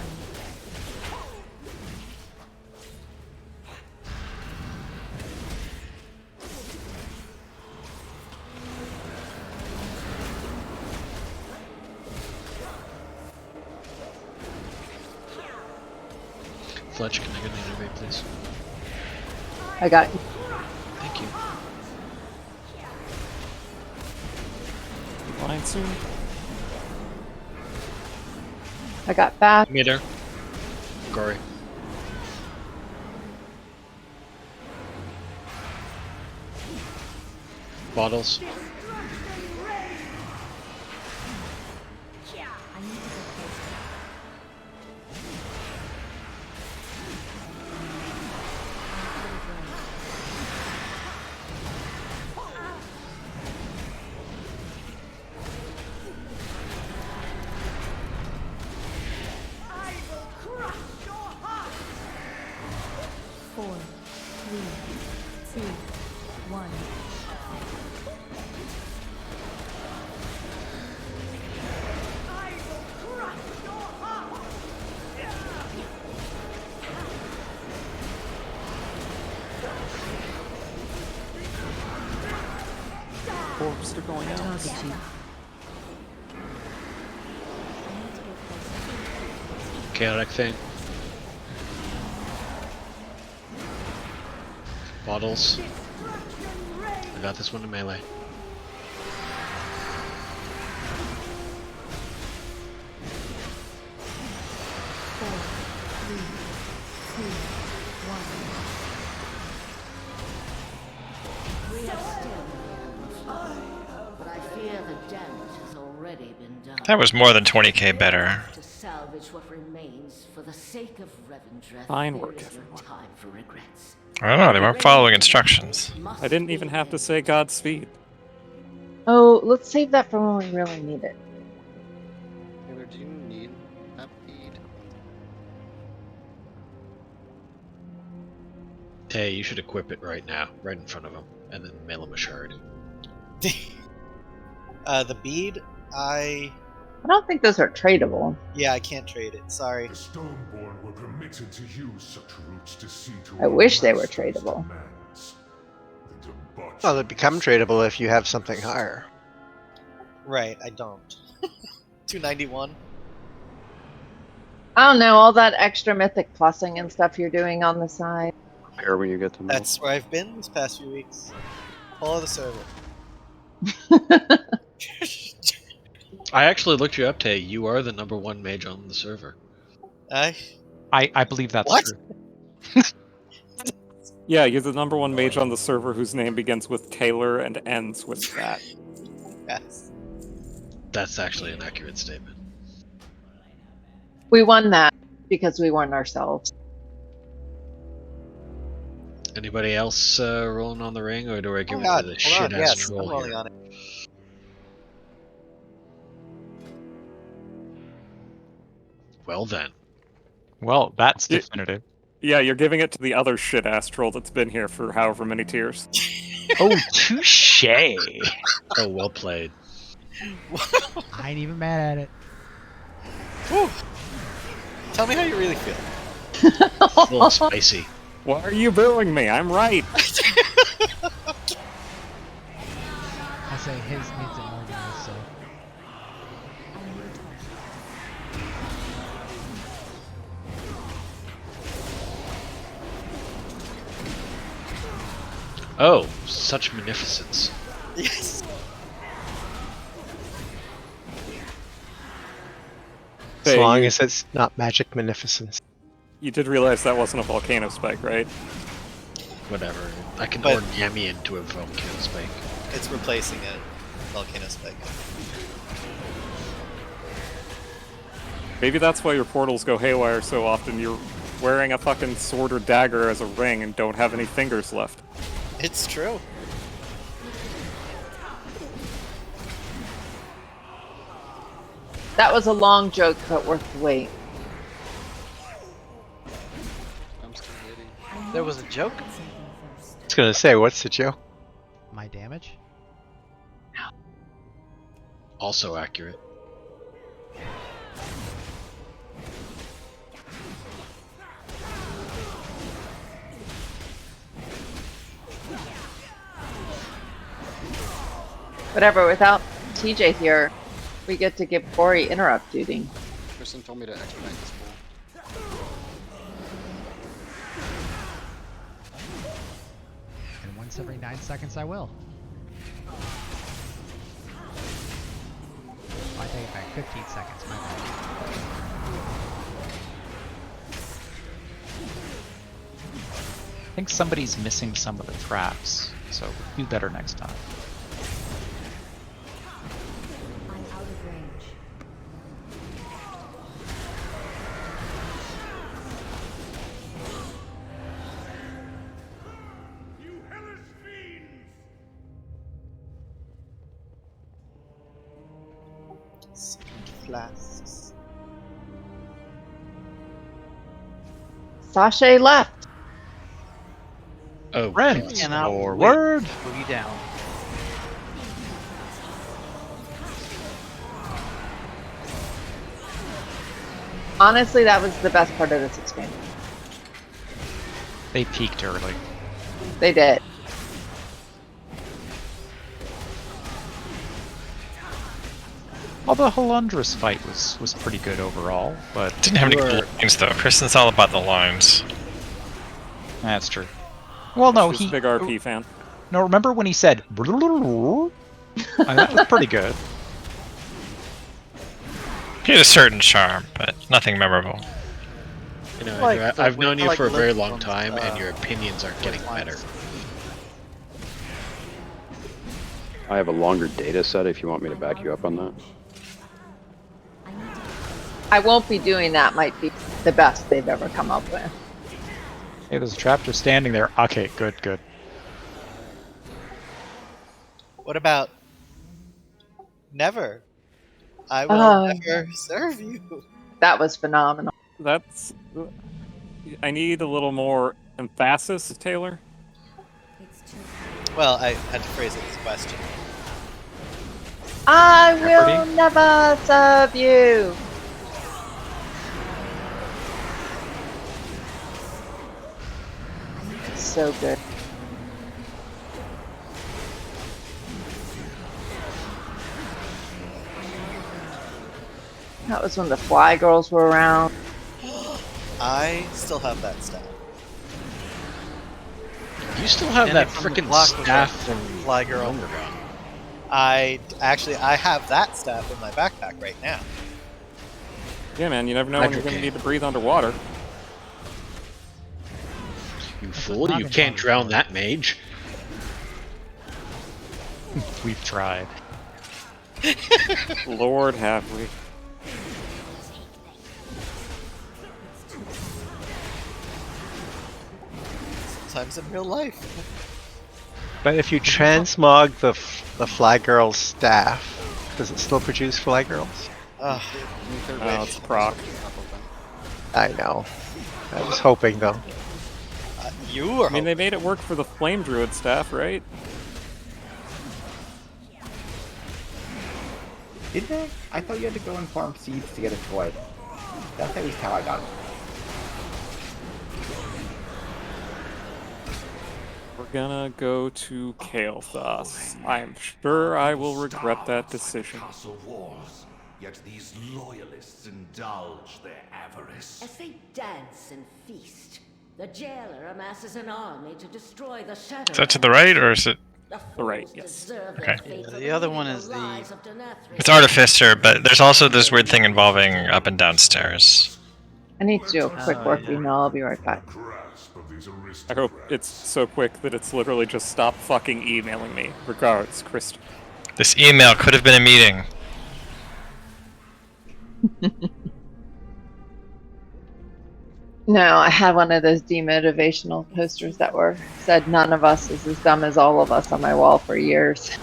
Fletch, can I get an innovate, please? I got it. Thank you. Fine soon. I got fast. Meter. Gory. Bottles. Four, three, two, one. Orbs are going out. Chaotic thing. Bottles. I got this one in melee. Four, three, two, one. We have still but I fear the damage has already been done. That was more than 20k better. To salvage what remains for the sake of Revendreth. Fine there work, is no everyone. time for regrets. I don't know, they weren't following instructions. I didn't even have to say Godspeed. Oh, let's save that for when we really need it. Taylor, do you need that bead? Hey, you should equip it right now, right in front of him, and then mail him a shard. The bead, I don't think those are tradable. yeah, I can't trade it. Sorry. The Stoneborn were permitted to use such roots to see to I our wish they were master's tradable. demands. The debauchery Well, they become tradable if you have something higher. Right, I don't. 291. I don't know, all that extra mythic plussing and stuff you're doing on the side. Repair when you get to middle. That's where I've been these past few weeks. Follow the server. I actually looked you up, Tay. You are the #1 mage on the server. I believe that's What? true. Yeah, you're the #1 mage on the server whose name begins with Taylor and ends with that. Yes. That's actually an accurate statement. We won that because we won ourselves. Anybody else rolling on the ring, or do I give it God, to the hold on, shit-ass yes, troll I'm rolling here? on it. Well then. Well, that's Yeah. definitive. Yeah, you're giving it to the other shit ass troll that's been here for however many tiers. Oh, touche. Oh, well played. I ain't even mad at it. Whew. Tell me how you really feel. A little spicy. Why are you booing me? I'm right. I say his needs it more than this, so. Oh, such magnificence. Yes. As Hey, long you- as it's not magic magnificence. You did realize that wasn't a volcano spike, right? Whatever. I can But- origami into a volcano spike. It's replacing a volcano spike. Maybe that's why your portals go haywire so often. You're wearing a fucking sword or dagger as a ring and don't have any fingers left. It's true. That was a long joke, but worth the wait. I'm still waiting. There was a joke? I was gonna say, what's the joke? My damage? Also accurate. Whatever, without TJ here, we get to give Corey interrupt duty. Kristen told me to expedite this pool. And once every 9 seconds I will. I take it back 15 seconds, my bad. I think somebody's missing some of the traps, so do better next time. I'm out of range. You hellish fiends! Flasks. Sasha left. Oh, Ren, God. Cannot forward. wait to move you down. Honestly, that was the best part of this expansion. They peaked early. They did. Well, the Halundris fight was pretty good overall, but Didn't have any You good are- lines though. Kristen's all about the lines. that's true. Well, no, He's a big RP fan. No, remember when he said, that was pretty good. He had a certain charm, but nothing memorable. You know, Like Andrew, the- I've known you like for a very Liz long ones, time, and your opinions aren't getting lines. better. I have a longer data set if you want me to back you up on that. I won't be doing that, might be the best they've ever come up with. Hey, there's a trap just standing there. Okay, good, good. What about never? I will Oh. never serve you. That was phenomenal. That's... I need a little more emphasis, Taylor. Well, I had to phrase it as a question. I will Jeopardy? never serve you. So good. That was when the Fly Girls were around. I still have that staff. You still have Danny that from the freaking block was staff a from Fly Girl. Underground. I have that staff in my backpack right now. Yeah, man, you never know when you're going to Hydrocane. need to breathe underwater. You That's fool, what you Dragon can't Ball drown is. that mage. We've tried. Lord have we. Sometimes in real life. But if you transmog the Fly Girl's staff, does it still produce Fly Girls? Ugh. Oh, it's proc. I know. I was hoping though. You were. I mean, they made it work for the Flame Druid staff, right? Did they? I thought you had to go and farm seeds to get a toy. That's at least how I got it. We're gonna go to Kael'thas. I'm sure I will regret that decision. Castle walls, yet these loyalists indulge their avarice. As they dance and feast, the jailer amasses an army to destroy the shadow. Is that to the right, or is it? The right, yes. Okay. Yeah, the other one is the. It's Artificer, but there's also this weird thing involving up and down stairs. I need to do a quick work email. I'll be right back. I hope it's so quick that it's literally just stop fucking emailing me. Regards, Kristen. This email could have been a meeting. No, I had one of those demotivational posters that said none of us is as dumb as all of us on my wall for years.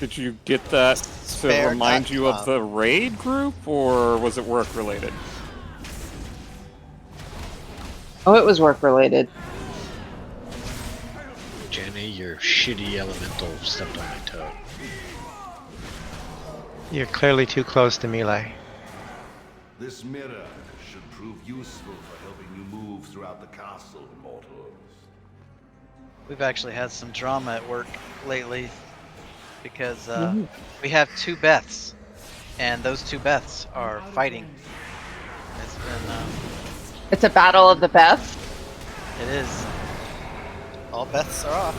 Did you get that to remind you of the raid group, or was it work related? Oh, it was work related. Jenny, your shitty elemental stepped on my toe. You're clearly too close to melee. This mirror should prove useful for helping you move throughout the castle, mortals. We've actually had some drama at work lately because we have two Beths, and those two Beths are fighting. It's been. It's a battle of the best. It is. All Beths are off.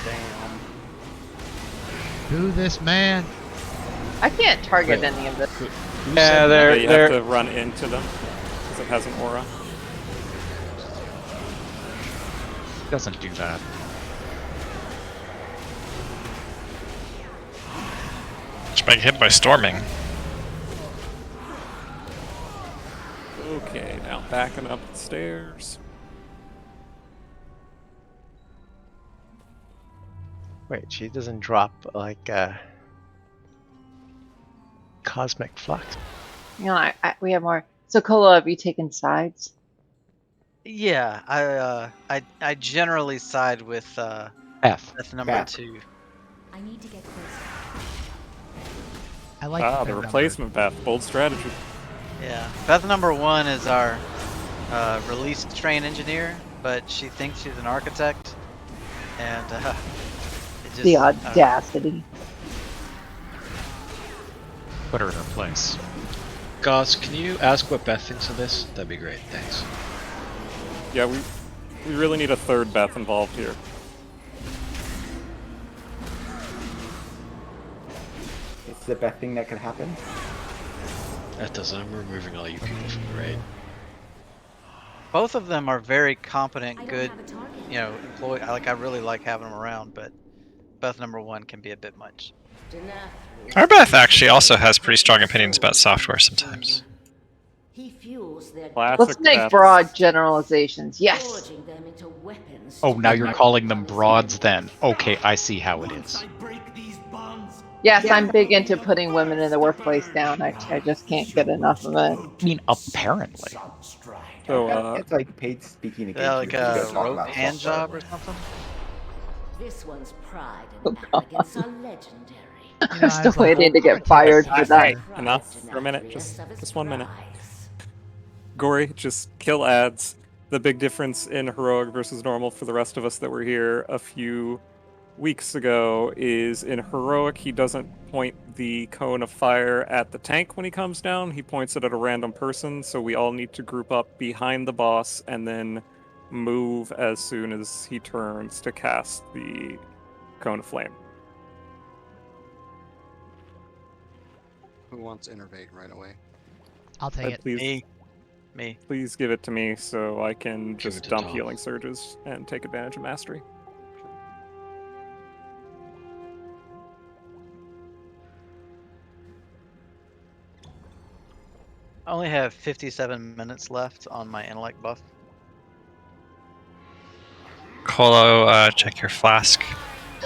Damn. Who this man? I can't target any of this. Yeah, you have to run into them because it has an aura. Doesn't do that. Just might get hit by storming. Okay, now backing up the stairs. Wait, she doesn't drop like cosmic flux. You know, we have more. So, Kolo, have you taken sides? Yeah, I generally side with Beth number Beth. 2. I need to get closer. I like the replacement path. Bold strategy. Yeah, Beth number 1 is our release train engineer, but she thinks she's an architect, and it just, The audacity. Put her in her place. Goss, can you ask what Beth thinks of this? That'd be great, thanks. Yeah, we really need a third Beth involved here. It's the best thing that could happen. That doesn't. I'm removing all you people from the raid. both of them are very competent, good, employee. I really like having them around, but Beth number 1 can be a bit much. Our Beth actually also has pretty strong opinions about software sometimes. Let's make broad generalizations. Yes. Oh, now you're calling them broads then. Okay, I see how it is. Yes, I'm big into putting women in the workplace down. I just can't get enough of it. I mean, apparently. So, it's like paid speaking Yeah, engagements. like You a gotta talk rope about hand software. job or something. This one's pride and arrogance are legendary. I'm still waiting to get fired for that. Enough for a minute. Just 1 minute. Gory, just kill ads. The big difference in heroic versus normal for the rest of us that were here a few weeks ago is in heroic he doesn't point the cone of fire at the tank when he comes down, he points it at a random person, so we all need to group up behind the boss and then move as soon as he turns to cast the cone of flame. Who wants innervate right away? I'll take it. Please, Me. Please give it to me so I can Give just it to dump Tom. healing surges and take advantage of mastery. I only have 57 minutes left on my intellect buff. Colo, check your flask.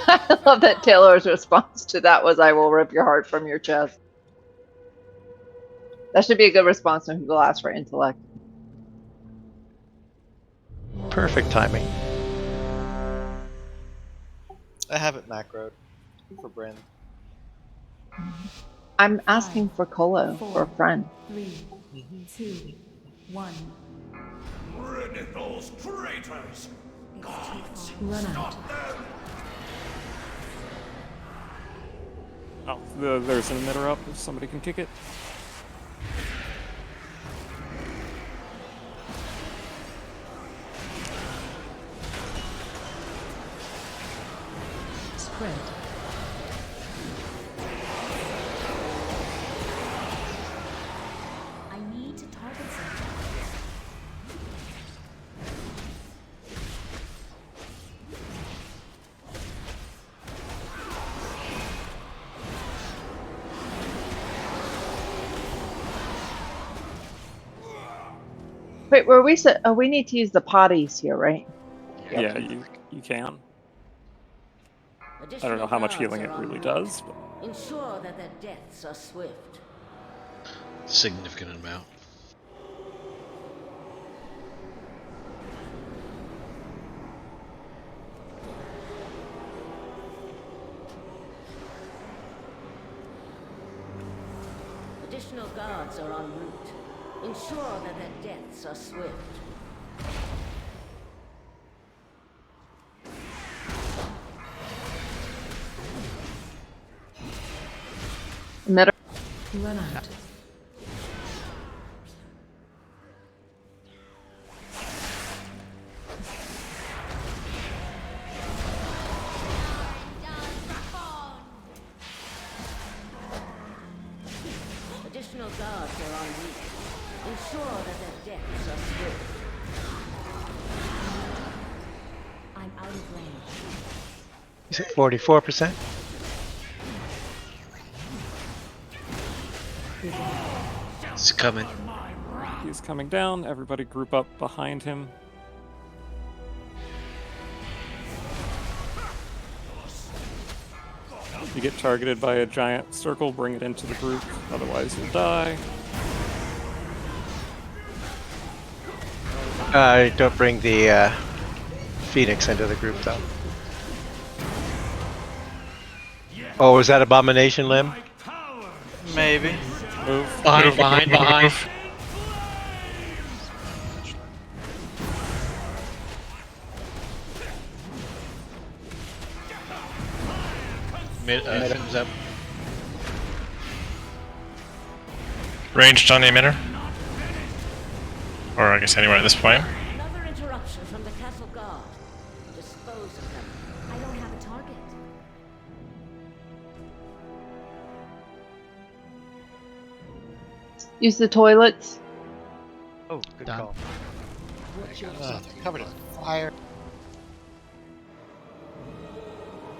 I love that Taylor's response to that was, "I will rip your heart from your chest." That should be a good response when people ask for intellect. Perfect timing. I have it macroed for Bryn. I'm asking for Colo for a friend. 3, 2, 1. Renethal's traitors! Gods, Run out. stop them! Oh, there's an emitter up if somebody can kick it. Spread. I need to target something. Wait, were we? We need to use the potties here, right? Yeah, you can. I don't know how much healing it really does. But... Ensure that their deaths are swift. Significant amount. Additional guards are en route. Ensure that their deaths are swift. Emitter. Run out. Additional guards are en route. Ensure that their deaths are swift. I'm out of range. Is it 44%? It's coming. He's coming down. Everybody group up behind him. If you get targeted by a giant circle, bring it into the group. Otherwise, you'll die. Don't bring the Phoenix into the group, though. Oh, was that Abomination Limb? Maybe. Move. Behind. Fins up. Ranged on the emitter. Or I guess anywhere at this point. Another interruption from the castle guard. Dispose of them. I don't have a target. Use the toilets. Oh, good Done. call. Covered in fire.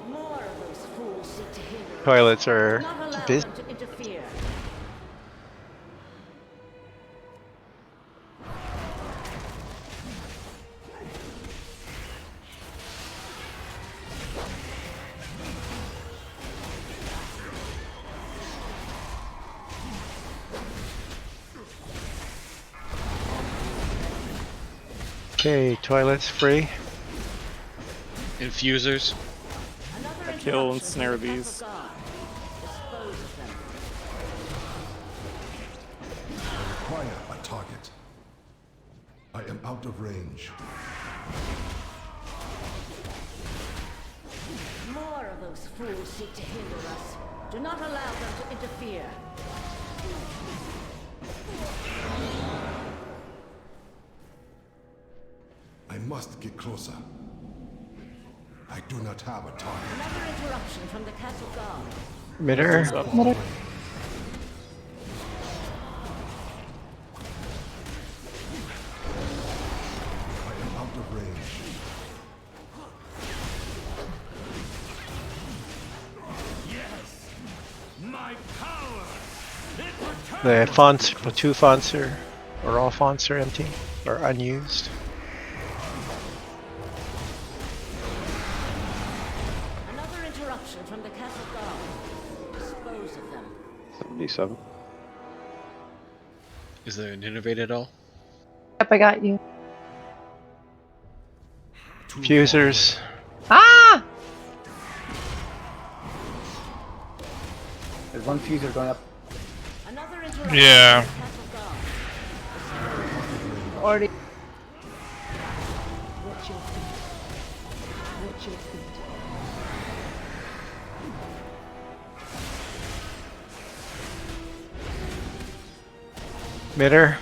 More of those fools seek to hinder us. Toilets are Not allow busy. them to interfere. Okay, toilets free. Infusers. Another I kill and interruption snare from the these. castle guard. Dispose of them. Acquire a target. I am out of range. More of those fools seek to hinder us. Do not allow them to interfere. I must get closer. I do not have a target. Another interruption from the castle guard. Emitter. I am out of range. Yes! My power! It The returns! fonts, two fonts are, or all fonts are empty or unused. Another interruption from the castle guard. Dispose of them. 77. Is there an innovate at all? Yep, I got you. Fusers. Ah! There's one fuser going up. Yeah. Already. Watch your feet. Watch your feet. Mitter.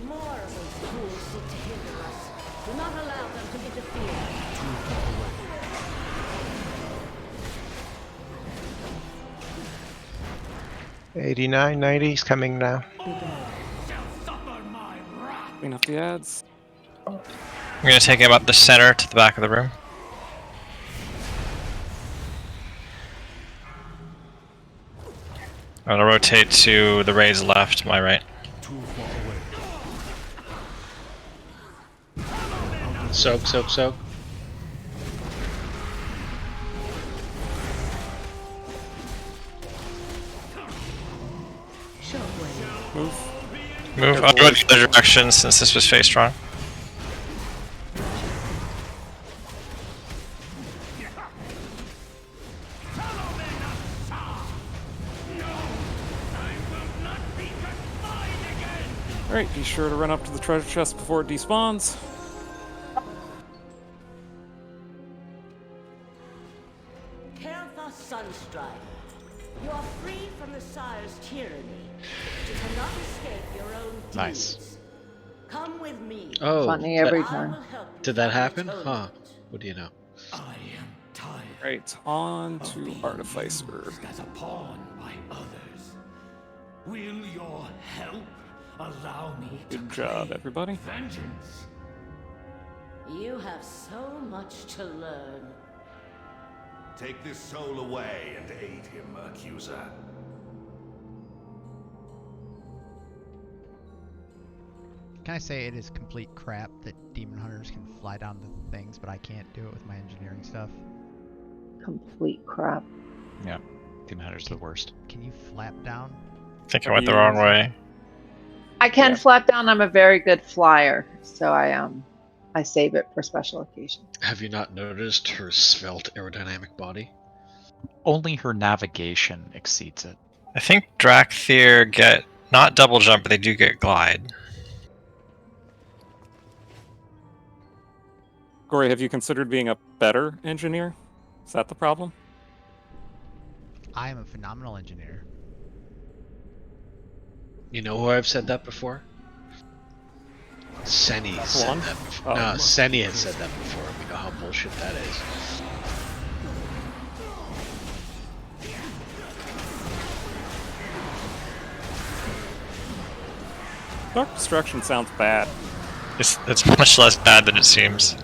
More of those fools seek to hinder us. Do not allow them to interfere. 89, 90's coming now. Clean up the ads. I'm gonna take him up the center to the back of the room. I'm gonna rotate to the raid's left, my right. Soak, soak, soak. Move. Move. I'll go the other direction since this was face strong. Alright, be sure to run up to the treasure chest before it despawns. Kael'thas Sunstrike, you are free from the Sire's tyranny. You cannot escape your own deeds. Nice. Come with me. Oh, Funny every time. Did that happen? Huh. What do you know? Right, on to Artificer. As a pawn by others. Will your help allow me to Good job, everybody. vengeance? You have so much to learn. Take this soul away and aid him, accuser. Can I say it is complete crap that demon hunters can fly down the things, but I can't do it with my engineering stuff? Complete crap. Yeah, demon hunters are the worst. Can you flap down? I think I went the wrong way. I can flap down. I'm a very good flyer, so I save it for special occasions. Have you not noticed her svelte aerodynamic body? Only her navigation exceeds it. I think Drakthir get not double jump, but they do get glide. Gory, have you considered being a better engineer? Is that the problem? I am a phenomenal engineer. You know who I've said that before? Senny said One? that before. Oh. No, Senny has said that before. We know how bullshit that is. Dark Destruction sounds bad. It's much less bad than it seems.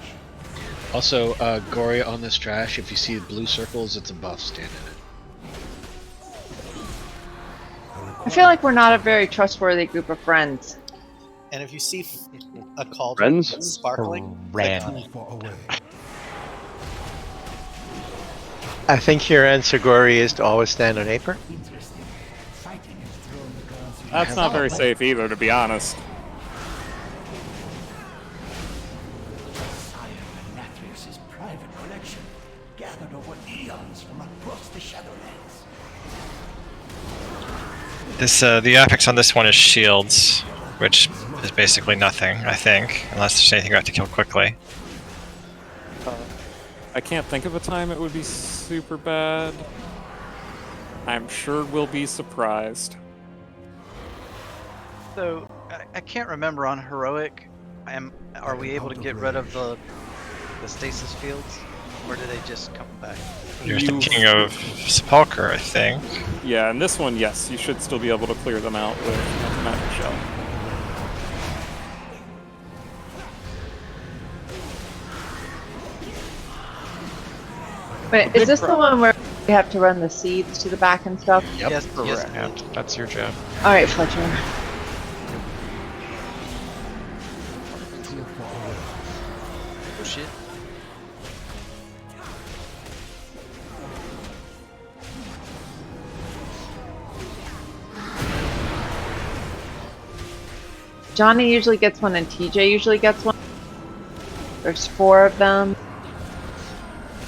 Also, Gory on this trash, if you see blue circles, it's a buff. Stand in it. I feel like we're not a very trustworthy group of friends. And if you see a cauldron Friends? that's sparkling, Ran. I think your answer, Gory, is to always stand on apron. That's not very safe either, to be honest. Nathrius' private collection, gathered over eons from across the Shadowlands. This the affix on this one is shields, which is basically nothing, I think, unless there's anything you have to kill quickly. I can't think of a time it would be super bad. I'm sure we'll be surprised. So I can't remember on heroic. Are we able to get rid of the stasis fields, or do they just come back? You're thinking of Sepulcher, I think. Yeah, and this one, yes, you should still be able to clear them out with Magic Shell. Wait, is this the one where we have to run the seeds to the back and stuff? Yep. Yes, yes. Yeah, that's your job. All right, Fletcher. Oh shit. Johnny usually gets one and TJ usually gets one. There's 4 of them.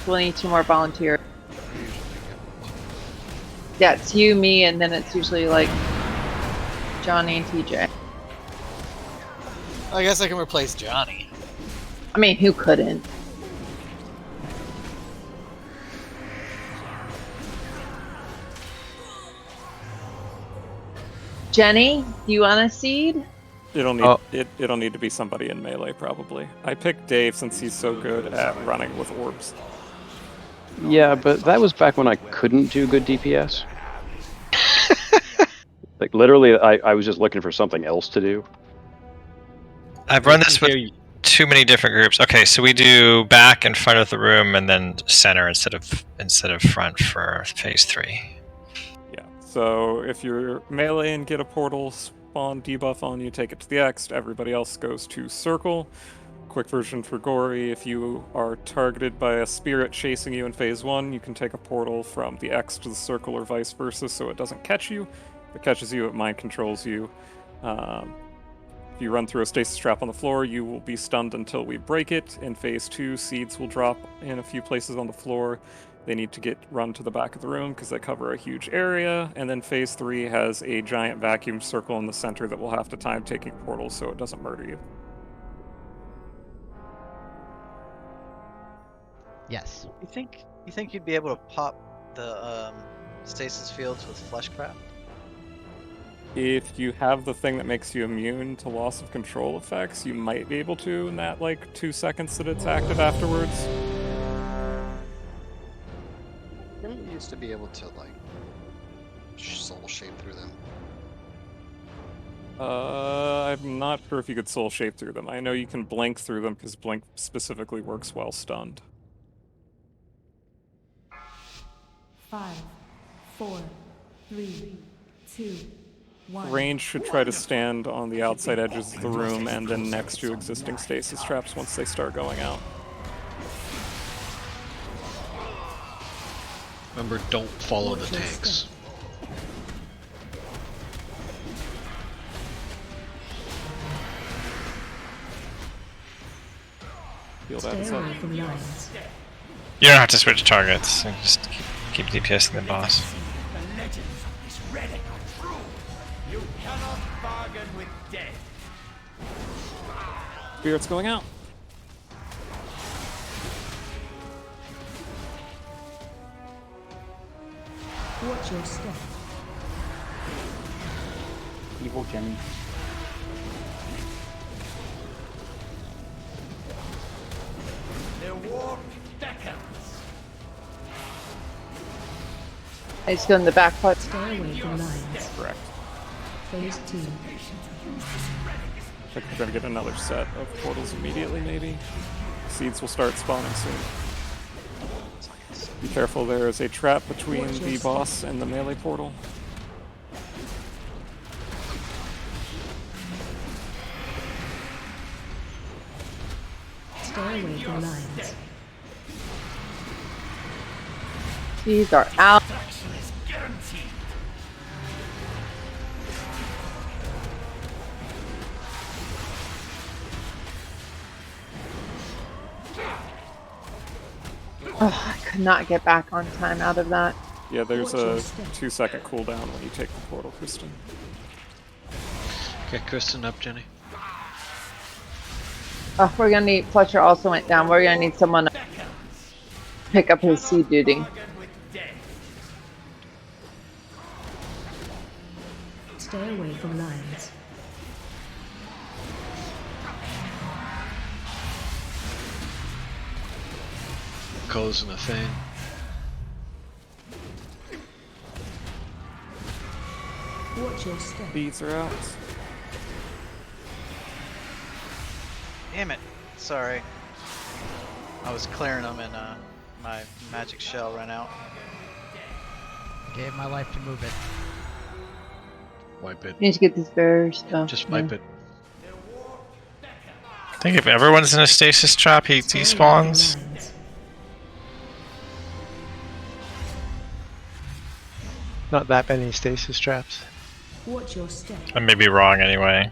We'll need 2 more volunteers. Yeah, it's you, me, and then it's usually like Johnny and TJ. I guess I can replace Johnny. I mean, who couldn't? Jenny, do you want a seed? It'll need it'll need to be somebody in melee probably. I picked Dave since he's so good at running with orbs. Yeah, but that was back when I couldn't do good DPS. Like literally, I was just looking for something else to do. I've run this with too many different groups. Okay, so we do back and front of the room, and then center instead of front for phase 3. Yeah. So if you're melee and get a portal spawn debuff on you, take it to the X. Everybody else goes to circle. Quick version for Gory: if you are targeted by a spirit chasing you in phase 1, you can take a portal from the X to the circle or vice versa, so it doesn't catch you. If it catches you, it mind controls you. If you run through a stasis trap on the floor, you will be stunned until we break it. In phase 2, seeds will drop in a few places on the floor. They need to get run to the back of the room because they cover a huge area. And then phase 3 has a giant vacuum circle in the center that will have to time taking portals so it doesn't murder you. Yes. You think you'd be able to pop the stasis fields with fleshcraft? If you have the thing that makes you immune to loss of control effects, you might be able to in that like 2 seconds that it's active afterwards. Didn't you used to be able to like soul shape through them? I'm not sure if you could soul shape through them. I know you can blink through them because blink specifically works while stunned. 5, 4, 3, 2, 1. Range should try to stand on the outside edges of the room and then next to existing stasis traps once they start going out. Remember, don't follow the tanks. Heal that as well. You don't have to switch targets. You just keep DPSing the boss. The legends of this relic are true. You cannot bargain with death. Spirit's going out. Watch your step. Evil Jenny. The war beckons. I just go in the back part. Stay away from lines. Correct. Phase 2. I think we're gonna get another set of portals immediately, maybe. Seeds will start spawning soon. Be careful, there is a trap between the boss and the melee portal. Stay away from lines. These are out. Oh, I could not get back on time out of that. Yeah, there's a 2-second cooldown when you take the portal, Kristen. Okay, Kristen up, Jenny. Oh, we're gonna need. Fletcher also went down. We're gonna need someone to pick up his seed duty. Stay away from lines. Closing the thing. Watch your step. Beads are out. Damn it. Sorry. I was clearing them and my magic shell ran out. Gave my life to move it. Wipe it. Need to get these bears stuff. Just wipe it. I think if everyone's in a stasis trap, he spawns. Not that many stasis traps. Watch your step. I may be wrong anyway.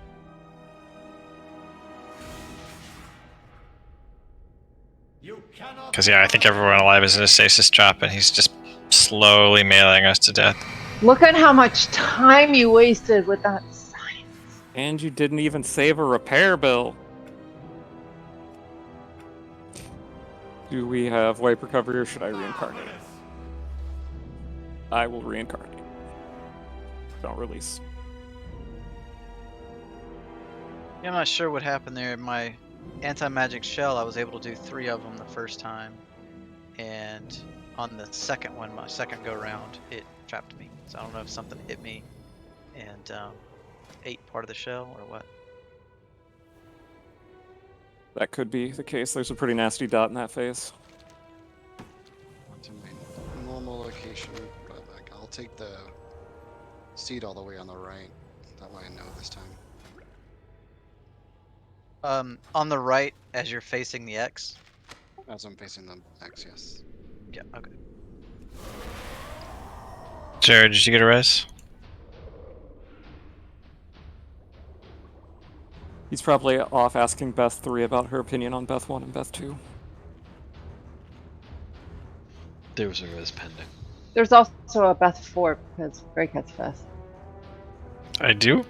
Because yeah, I think everyone alive is in a stasis trap, and he's just slowly mailing us to death. Look at how much time you wasted with that science. And you didn't even save a repair bill. Do we have wipe recovery or should I reincarnate? I will reincarnate. Don't release. Yeah, I'm not sure what happened there. My anti-magic shell, I was able to do 3 of them the first time. And on the second one, my second go round, it trapped me. So I don't know if something hit me and ate part of the shell or what. That could be the case. There's a pretty nasty dot in that face. To my normal location, but like I'll take the seed all the way on the right. That way I know this time. On the right, as you're facing the X. As I'm facing the X, yes. Yeah. Okay. Jared, did you get a res? He's probably off asking Beth 3 about her opinion on Beth 1 and Beth 2. There was a res pending. There's also a Beth 4 because Grey Cat's Beth. I do?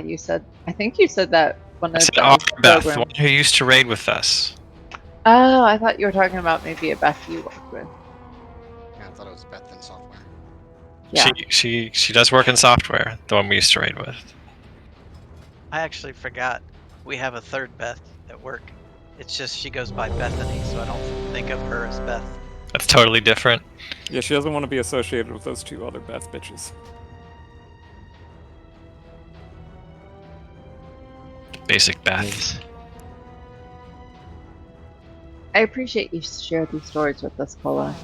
You said, I think you said that one I of said the our Beth, the programs. one who used to raid with us. Oh, I thought you were talking about maybe a Beth you worked with. Yeah, I thought it was Beth in software. Yeah. She does work in software, the one we used to raid with. I actually forgot we have a third Beth at work. It's just she goes by Bethany, so I don't think of her as Beth. That's totally different. Yeah, she doesn't want to be associated with those 2 other Beth bitches. Basic Beth. I appreciate you share these stories with us, Cola.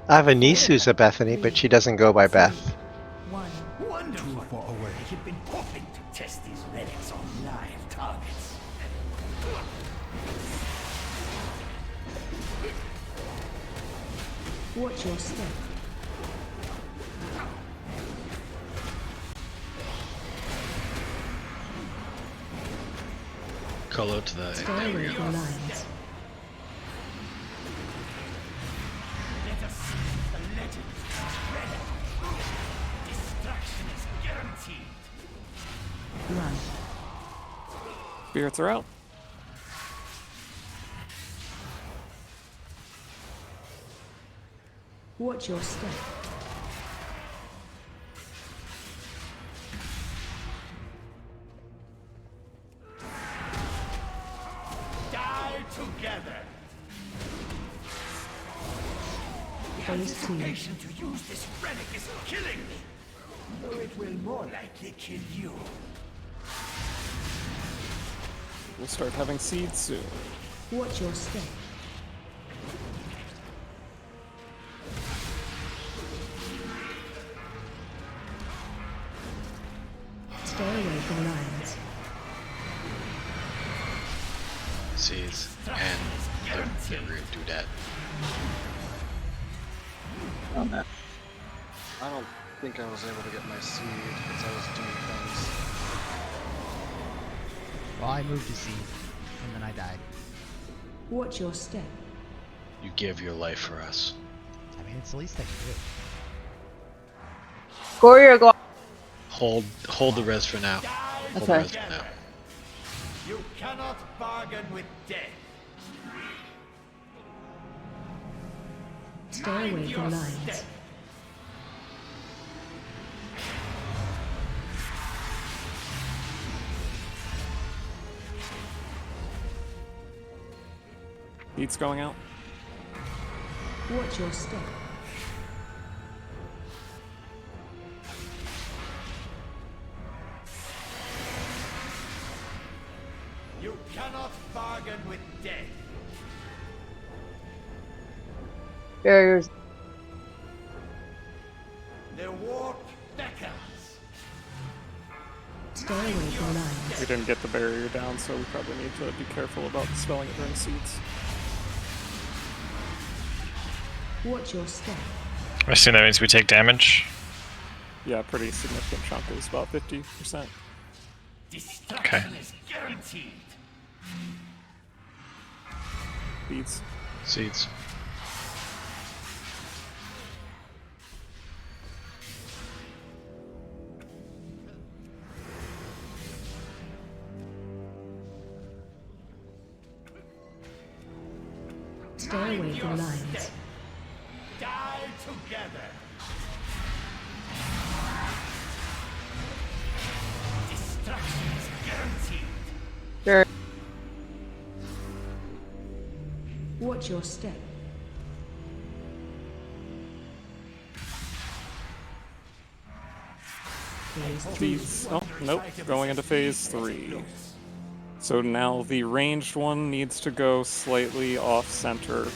I have a niece who's a Bethany, but she doesn't go by Beth. Wonderful. Too far away. You've been hoping to test these relics on live targets. Watch your step. Colo to the Stay away from lines. Let us see the legend of relic. Destruction is guaranteed. Run. Spirits are out. Watch your step. Die together. The Phase 2. anticipation to use this relic is killing me. Though it will more likely kill you. We'll start having seeds soon. Watch your step. Stay away from lines. seeds and the root doodad. Oh no. I don't think I was able to get my seed because I was doing things. Well, I moved to seed, and then I died. Watch your step. You give your life for us. I mean, it's the least I can do. Gory go. Hold the res for now. Hold the Okay. res for now. You cannot bargain with death. Stay away Mind from your lines. step. Beats going out. Watch your step. You cannot bargain with death. Barriers. The warp beckons. Stay away from lines. We didn't get the barrier down, so we probably need to be careful about spelling it during seeds. Watch your step. I assume that means we take damage. Yeah, pretty significant chunk is about 50%. Destruction is guaranteed. Beats. Seeds. Stay away from lines. Die together. Destruction is guaranteed. Sure. Watch your step. These. Oh, nope. Going into phase 3. So now the ranged one needs to go slightly off center.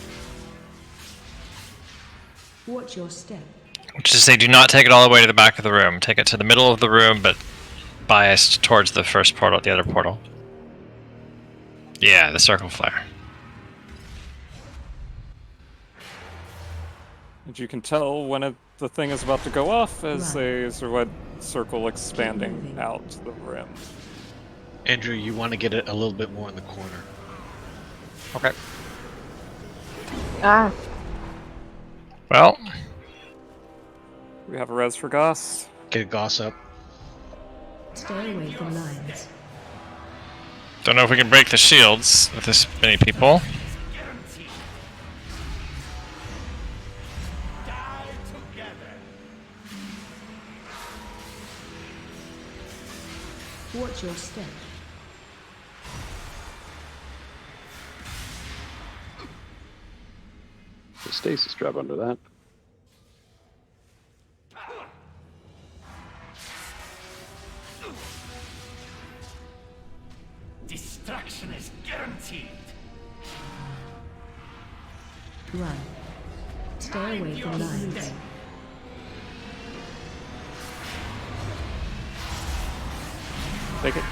Watch your step. Which is to say, do not take it all the way to the back of the room. Take it to the middle of the room, but biased towards the first portal, the other portal. Yeah, the circle flare. And you can tell when the thing is about to go off as a red circle expanding out the rim. Andrew, you want to get it a little bit more in the corner. Okay. Ah. Well. We have a res for Goss. Get a Goss up. Stay away from lines. Don't know if we can break the shields with this many people. Watch your step. The stasis trap under that. Destruction is guaranteed. Run. Stay away from lines. Take it.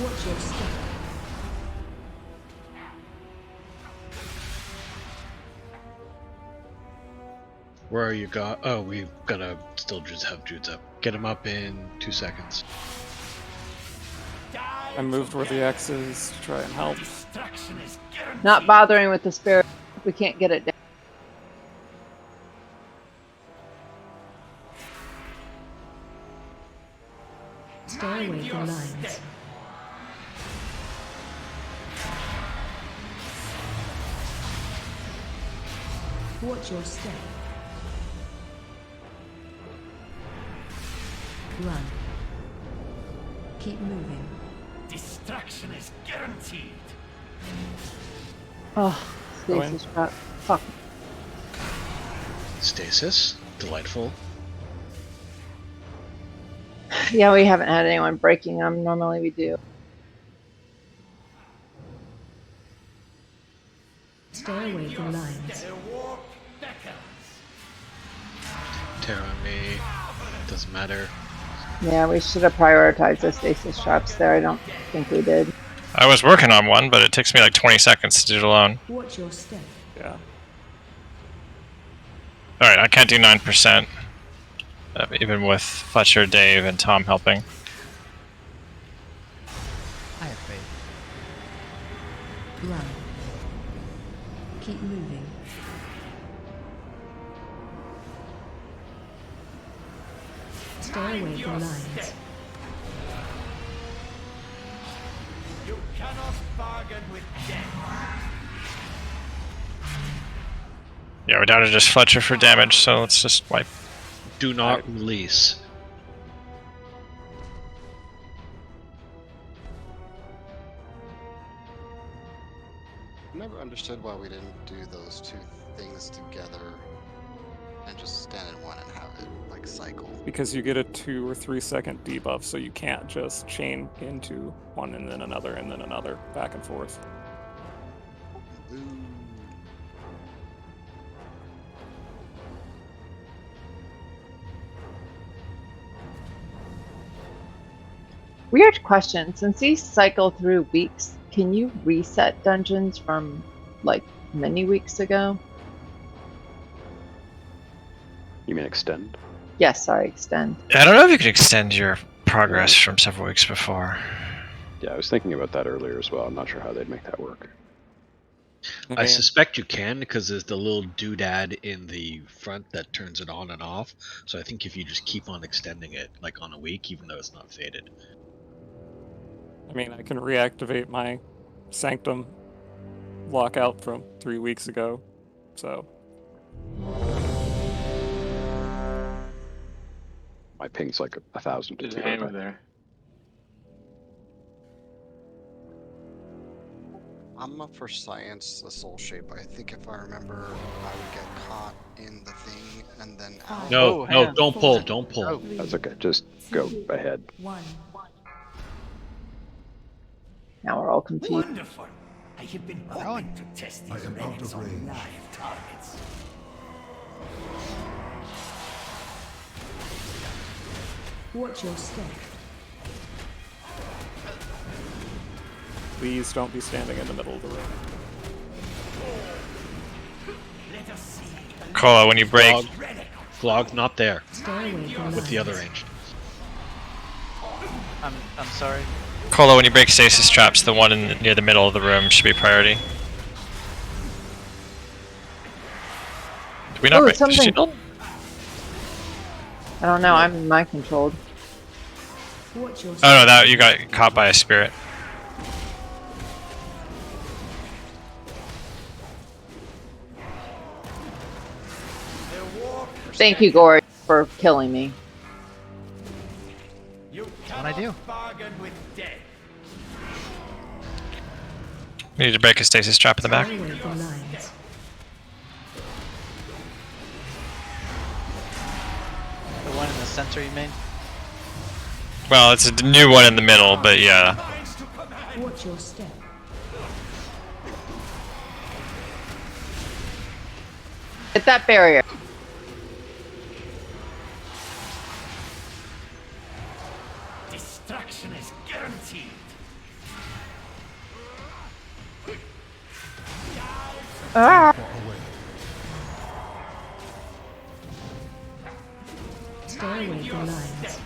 Watch your step. Where are you Oh, we gotta still just have Jude's up. Get him up in 2 seconds. I moved where the X is to try and help. Not bothering with the spirit. We can't get it down. Stay away from lines. Watch your step. Run. Keep moving. Destruction is guaranteed. Oh, stasis trap. Fuck. Stasis. Delightful. Yeah, we haven't had anyone breaking them. Normally we do. Stay away from lines. Tear on me. Doesn't matter. Yeah, we should have prioritized the stasis traps there. I don't think we did. I was working on one, but it takes me like 20 seconds to do it alone. Watch your step. Yeah. Alright, I can't do 9%. Even with Fletcher, Dave, and Tom helping. I have faith. Run. Keep moving. Stay away from lines. You cannot bargain with death. Yeah, we're down to just Fletcher for damage, so let's just wipe. Do not release. I never understood why we didn't do those two things together and just stand in one and have it like cycle. Because you get a 2 or 3 second debuff, so you can't just chain into one and then another, back and forth. Weird question. Since these cycle through weeks, can you reset dungeons from like many weeks ago? You mean extend? Yes, sorry, extend. I don't know if you could extend your progress from several weeks before. Yeah, I was thinking about that earlier as well. I'm not sure how they'd make that work. I mean, suspect you can because there's the little doodad in the front that turns it on and off. So I think if you just keep on extending it, like on a week, even though it's not faded. I mean, I can reactivate my Sanctum lockout from 3 weeks ago, so. My ping's like 1,000 to There's a 200. hammer there. I'm up for science, the soul shape. I think if I remember, I would get caught in the thing and then out. No, no, don't pull, don't pull. That's okay. Just go ahead. Now we're all confused. Wonderful. I have been hoping to test these relics on live targets. Watch your step. Please don't be standing in the middle of the room. Kola, when you break. Glog, not there. Stay away from With the other lines. ranged. I'm sorry. Kola, when you break stasis traps, the one near the middle of the room should be priority. Did we not Ooh, break the something. shield? I don't know. I'm mind controlled. Watch your Oh no, that you got caught by a spirit. Thank you, Gory, for killing me. That's what I do. We need to break a stasis trap in the back. Stay away from lines. The one in the center you made? Well, it's a new one in the middle, but yeah. Watch your step. Hit that barrier. Destruction is guaranteed. Ah. Stay away from lines.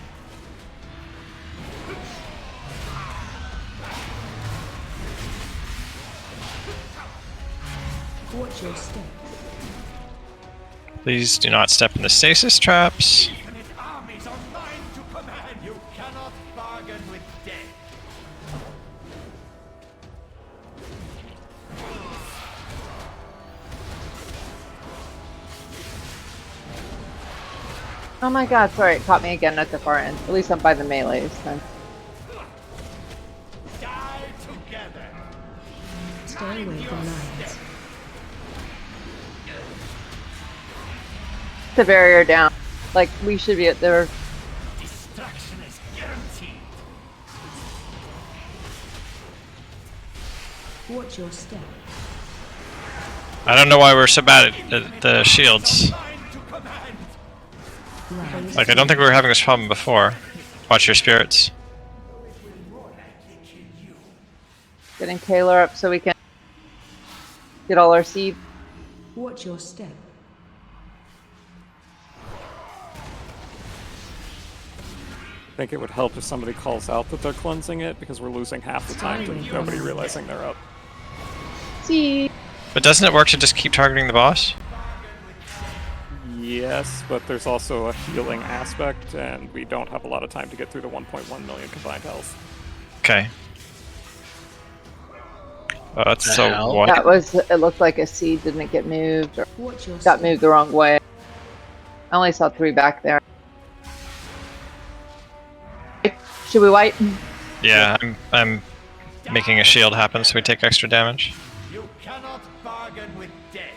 Watch your step. Please do not step in the stasis traps. Infinite armies are mine to command. You cannot bargain with death. Oh my god, sorry, it caught me again at the far end. At least I'm by the melees then. Die together. Stay away from lines. The barrier down. Like, we should be at there. Destruction is guaranteed. Watch your step. I don't know why we're so bad at the shields. Lines. Like, I don't think we were having this problem before. Watch your spirits. Getting Taylor up so we can get all our seed. Watch your step. I think it would help if somebody calls out that they're cleansing it, because we're losing half the time to nobody realizing they're up. Seed. But doesn't it work to just keep targeting the boss? Yes, but there's also a healing aspect, and we don't have a lot of time to get through the 1.1 million combined health. Okay. That's so hell? what? That was, it looked like a seed didn't get moved or Watch your got step. moved the wrong way. I only saw 3 back there. Should we wipe? Yeah, I'm making a shield happen so we take extra damage. You cannot bargain with death.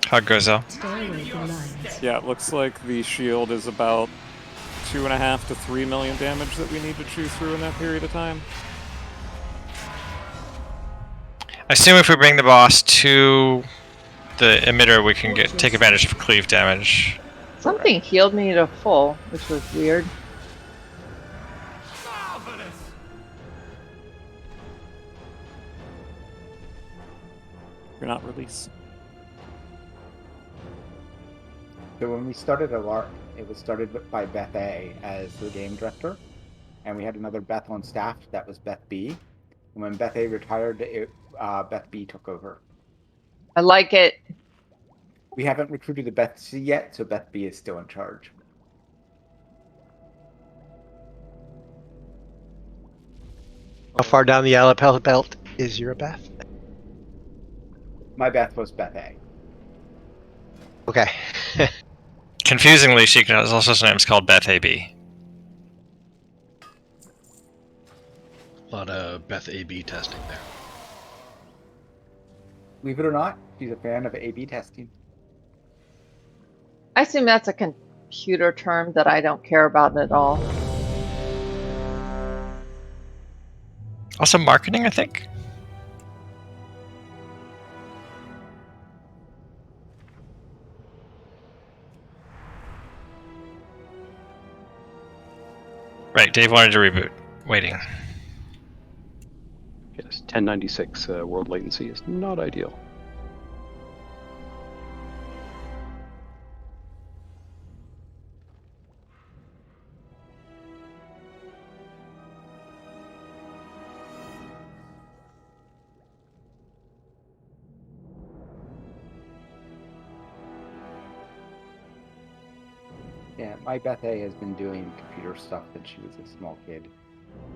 How goes though? Stay away from lines. Yeah, it looks like the shield is about 2.5 to 3 million damage that we need to chew through in that period of time. I assume if we bring the boss to the emitter, we can take advantage of cleave damage. Something healed me to full, which was weird. Marvelous. You're not released. So when we started Alark, it was started by Beth A as the game director, and we had another Beth on staff that was Beth B. When Beth A retired, Beth B took over. I like it. We haven't recruited the Beth C yet, so Beth B is still in charge. How far down the Alapel belt is your Beth? My Beth was Beth A. Okay. Confusingly, she is also sometimes called Beth AB. A lot of Beth AB testing there. Believe it or not, she's a fan of A/B testing. I assume that's a computer term that I don't care about at all. Also marketing, I think. Right, Dave wanted to reboot. Waiting. Yes, 1096 world latency is not ideal. Yeah, my Beth A has been doing computer stuff since she was a small kid.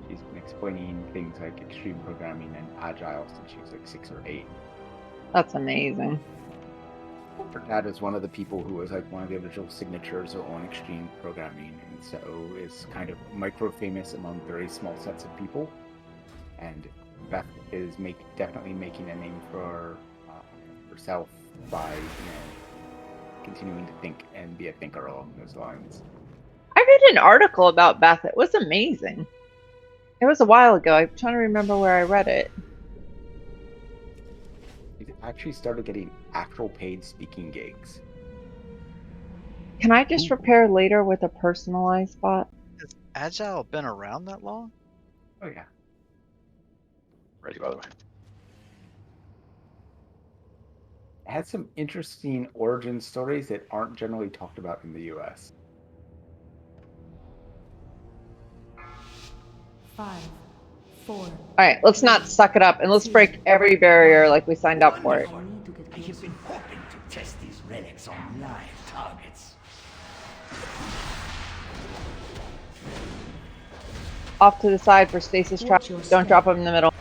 She's been explaining things like extreme programming and agile since she was like 6 or 8. That's amazing. Her dad is one of the people who was like one of the original signatures on extreme programming, and so is kind of micro famous among very small sets of people. And Beth is definitely making a name for herself by continuing to think and be a thinker along those lines. I read an article about Beth. It was amazing. It was a while ago. I'm trying to remember where I read it. She's actually started getting actual paid speaking gigs. Can I just repair later with a personalized bot? Has Agile been around that long? Oh yeah. Ready, by the way. It had some interesting origin stories that aren't generally talked about in the US. 5, 4. All right, let's not suck it up and let's break every barrier like we signed up for it. I have been hoping to test these relics on live targets. Off to the side for stasis trap. Don't drop them in the middle.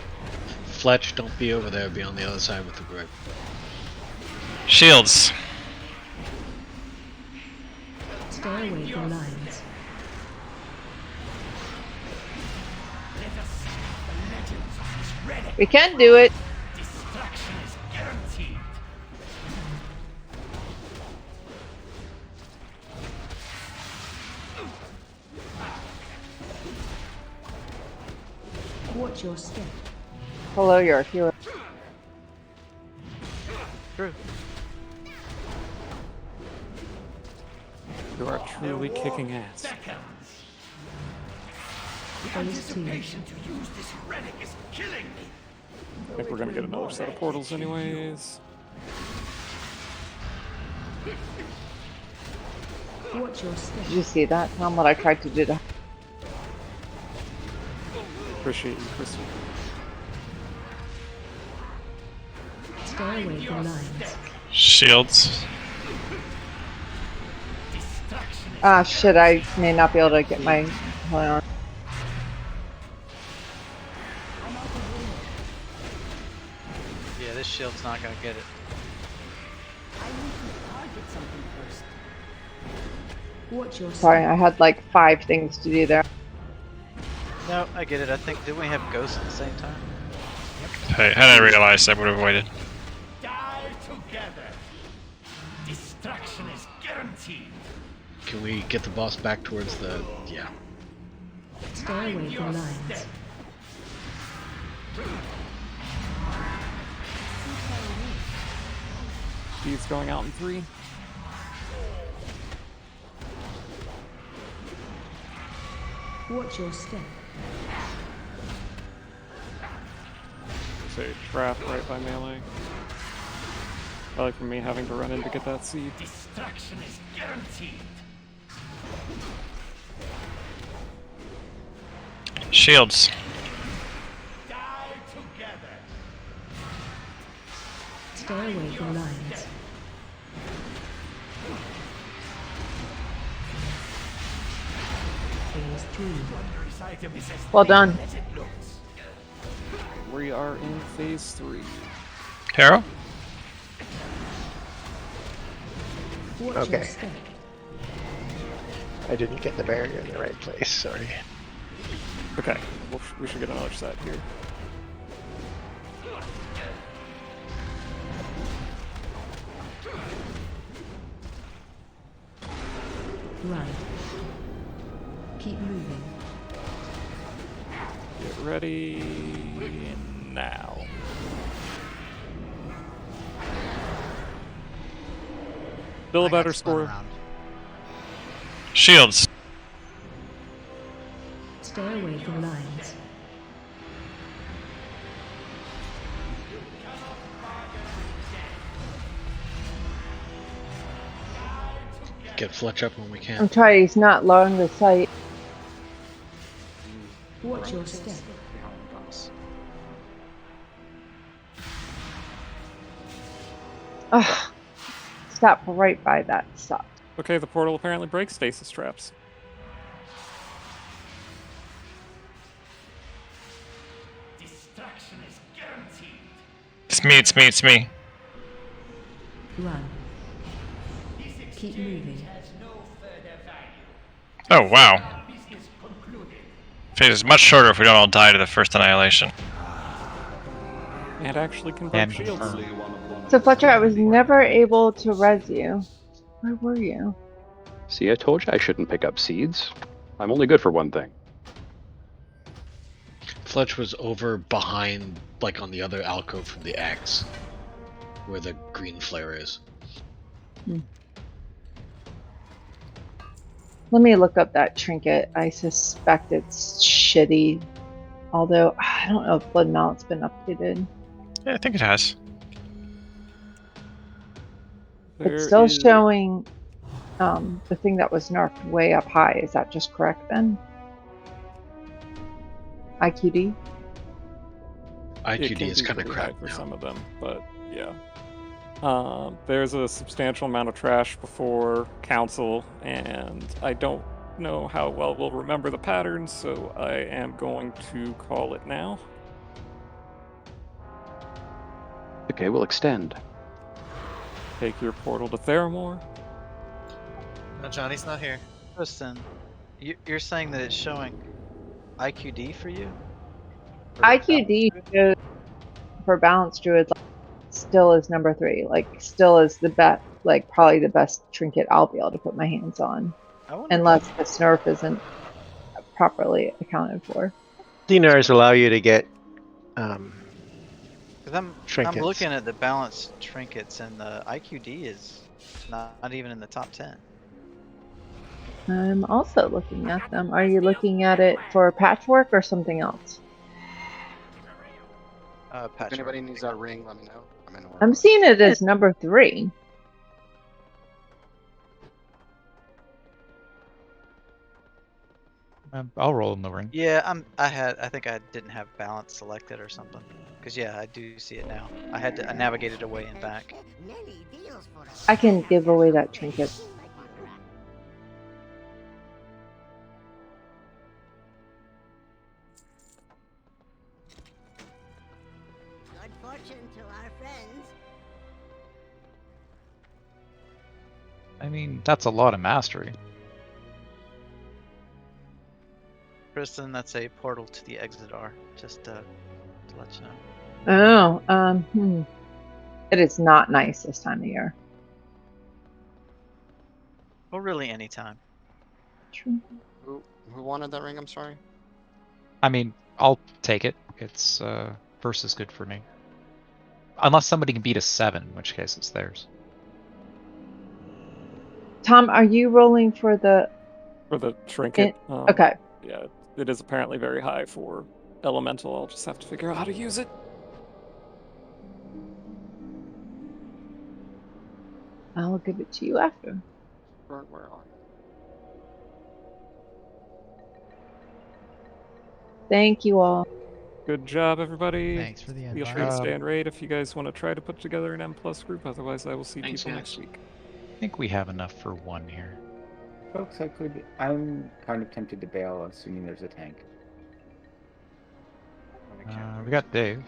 Fletch, don't be over there. Be on the other side with the group. Shields. Stay away from lines. We can do it. Destruction is guaranteed. Watch your step. Hello, you're a hero. True. You are truly kicking ass. The anticipation to use this relic is killing me. I think we're gonna get another set of portals anyways. Watch your step. Did you see that, Tom? What I tried to do to. Appreciate you, Crystal. Stay away from lines. Shields. Ah, shit, I may not be able to get my. Hold on. Yeah, this shield's not gonna get it. I need to target something first. Watch your Sorry, I had like 5 things to do there. No, I get it. I think, didn't we have ghosts at the same time? Hey, had I realized, I would have waited. Die together. Destruction is guaranteed. Can we get the boss back towards the... yeah. Stay away from lines. Speed's going out in 3. Watch your step. There's a trap right by melee. Probably for me having to run in to get that seed. Destruction is guaranteed. Shields. Die Phase 3. Well done. We are in phase 3. Carol? Watch Okay. your step. I didn't get the barrier in the right place, sorry. Okay, we should get another set here. Run. Keep moving. Get ready now. Still a I got better spun score. around. Shields. Stay away from lines. Get Fletch up when we I'm can. trying. He's not lowering the sight. Watch your step. Ugh. Stop right by that. Stop. Okay, the portal apparently breaks stasis traps. Destruction is guaranteed. It's me. Run. Keep moving. Oh, wow. Fate is much shorter if we don't all die to the first annihilation. And actually can break And shields. confirm. So Fletcher, I was never able to res you. Where were you? See, I told you I shouldn't pick up seeds. I'm only good for one thing. Fletch was over behind, like on the other alcove from the X, where the green flare is. Let me look up that trinket. I suspect it's shitty. Although, I don't know if Blood Mount's been updated. Yeah, I think it has. It's still showing the thing that was nerfed way up high. Is that just correct then? IQD? IQD can is be kind of pretty crap high for now. some of them, but yeah. There's a substantial amount of trash before council, and I don't know how well we'll remember the patterns, so I am going to call it now. Okay, we'll extend. Take your portal to Theramore. No, Johnny's not here. Listen, you're saying that it's showing IQD for you? IQD shows for Balanced Druid still is number 3. Like, still is the best, like, probably the best trinket I'll be able to put my hands on. Unless the snurf isn't properly accounted for. DNRs allow you to get Because I'm trinkets. looking at the balanced trinkets, and the IQD is not even in the top 10. I'm also looking at them. Are you looking at it for patchwork or something else? If anybody needs that ring, let me know. I'm in order. I'm seeing it as number 3. I'll roll in the ring. Yeah, I think I didn't have balance selected or something. Because yeah, I do see it now. I navigated away and back. I can give away that trinket. Good fortune to our friends. I mean, that's a lot of mastery. Kristen, that's a portal to the Exodar. Just to let you know. Oh, it is not nice this time of year. Well, really, anytime. True. Who wanted that ring? I'm sorry. I mean, I'll take it. It's first is good for me. Unless somebody can beat a 7, in which case it's theirs. Tom, are you rolling for the trinket? Okay. Yeah, it is apparently very high for elemental. I'll just have to figure out how to use it. I'll give it to you after. Where are you? Thank you all. Good job, everybody. Thanks for the Feel invite. free to stay and raid if you guys want to try to put together an M+ group. Otherwise, I will see Thanks, people guys. next week. I think we have enough for one here. Folks, I'm kind of tempted to bail, assuming there's a tank. We got Dave.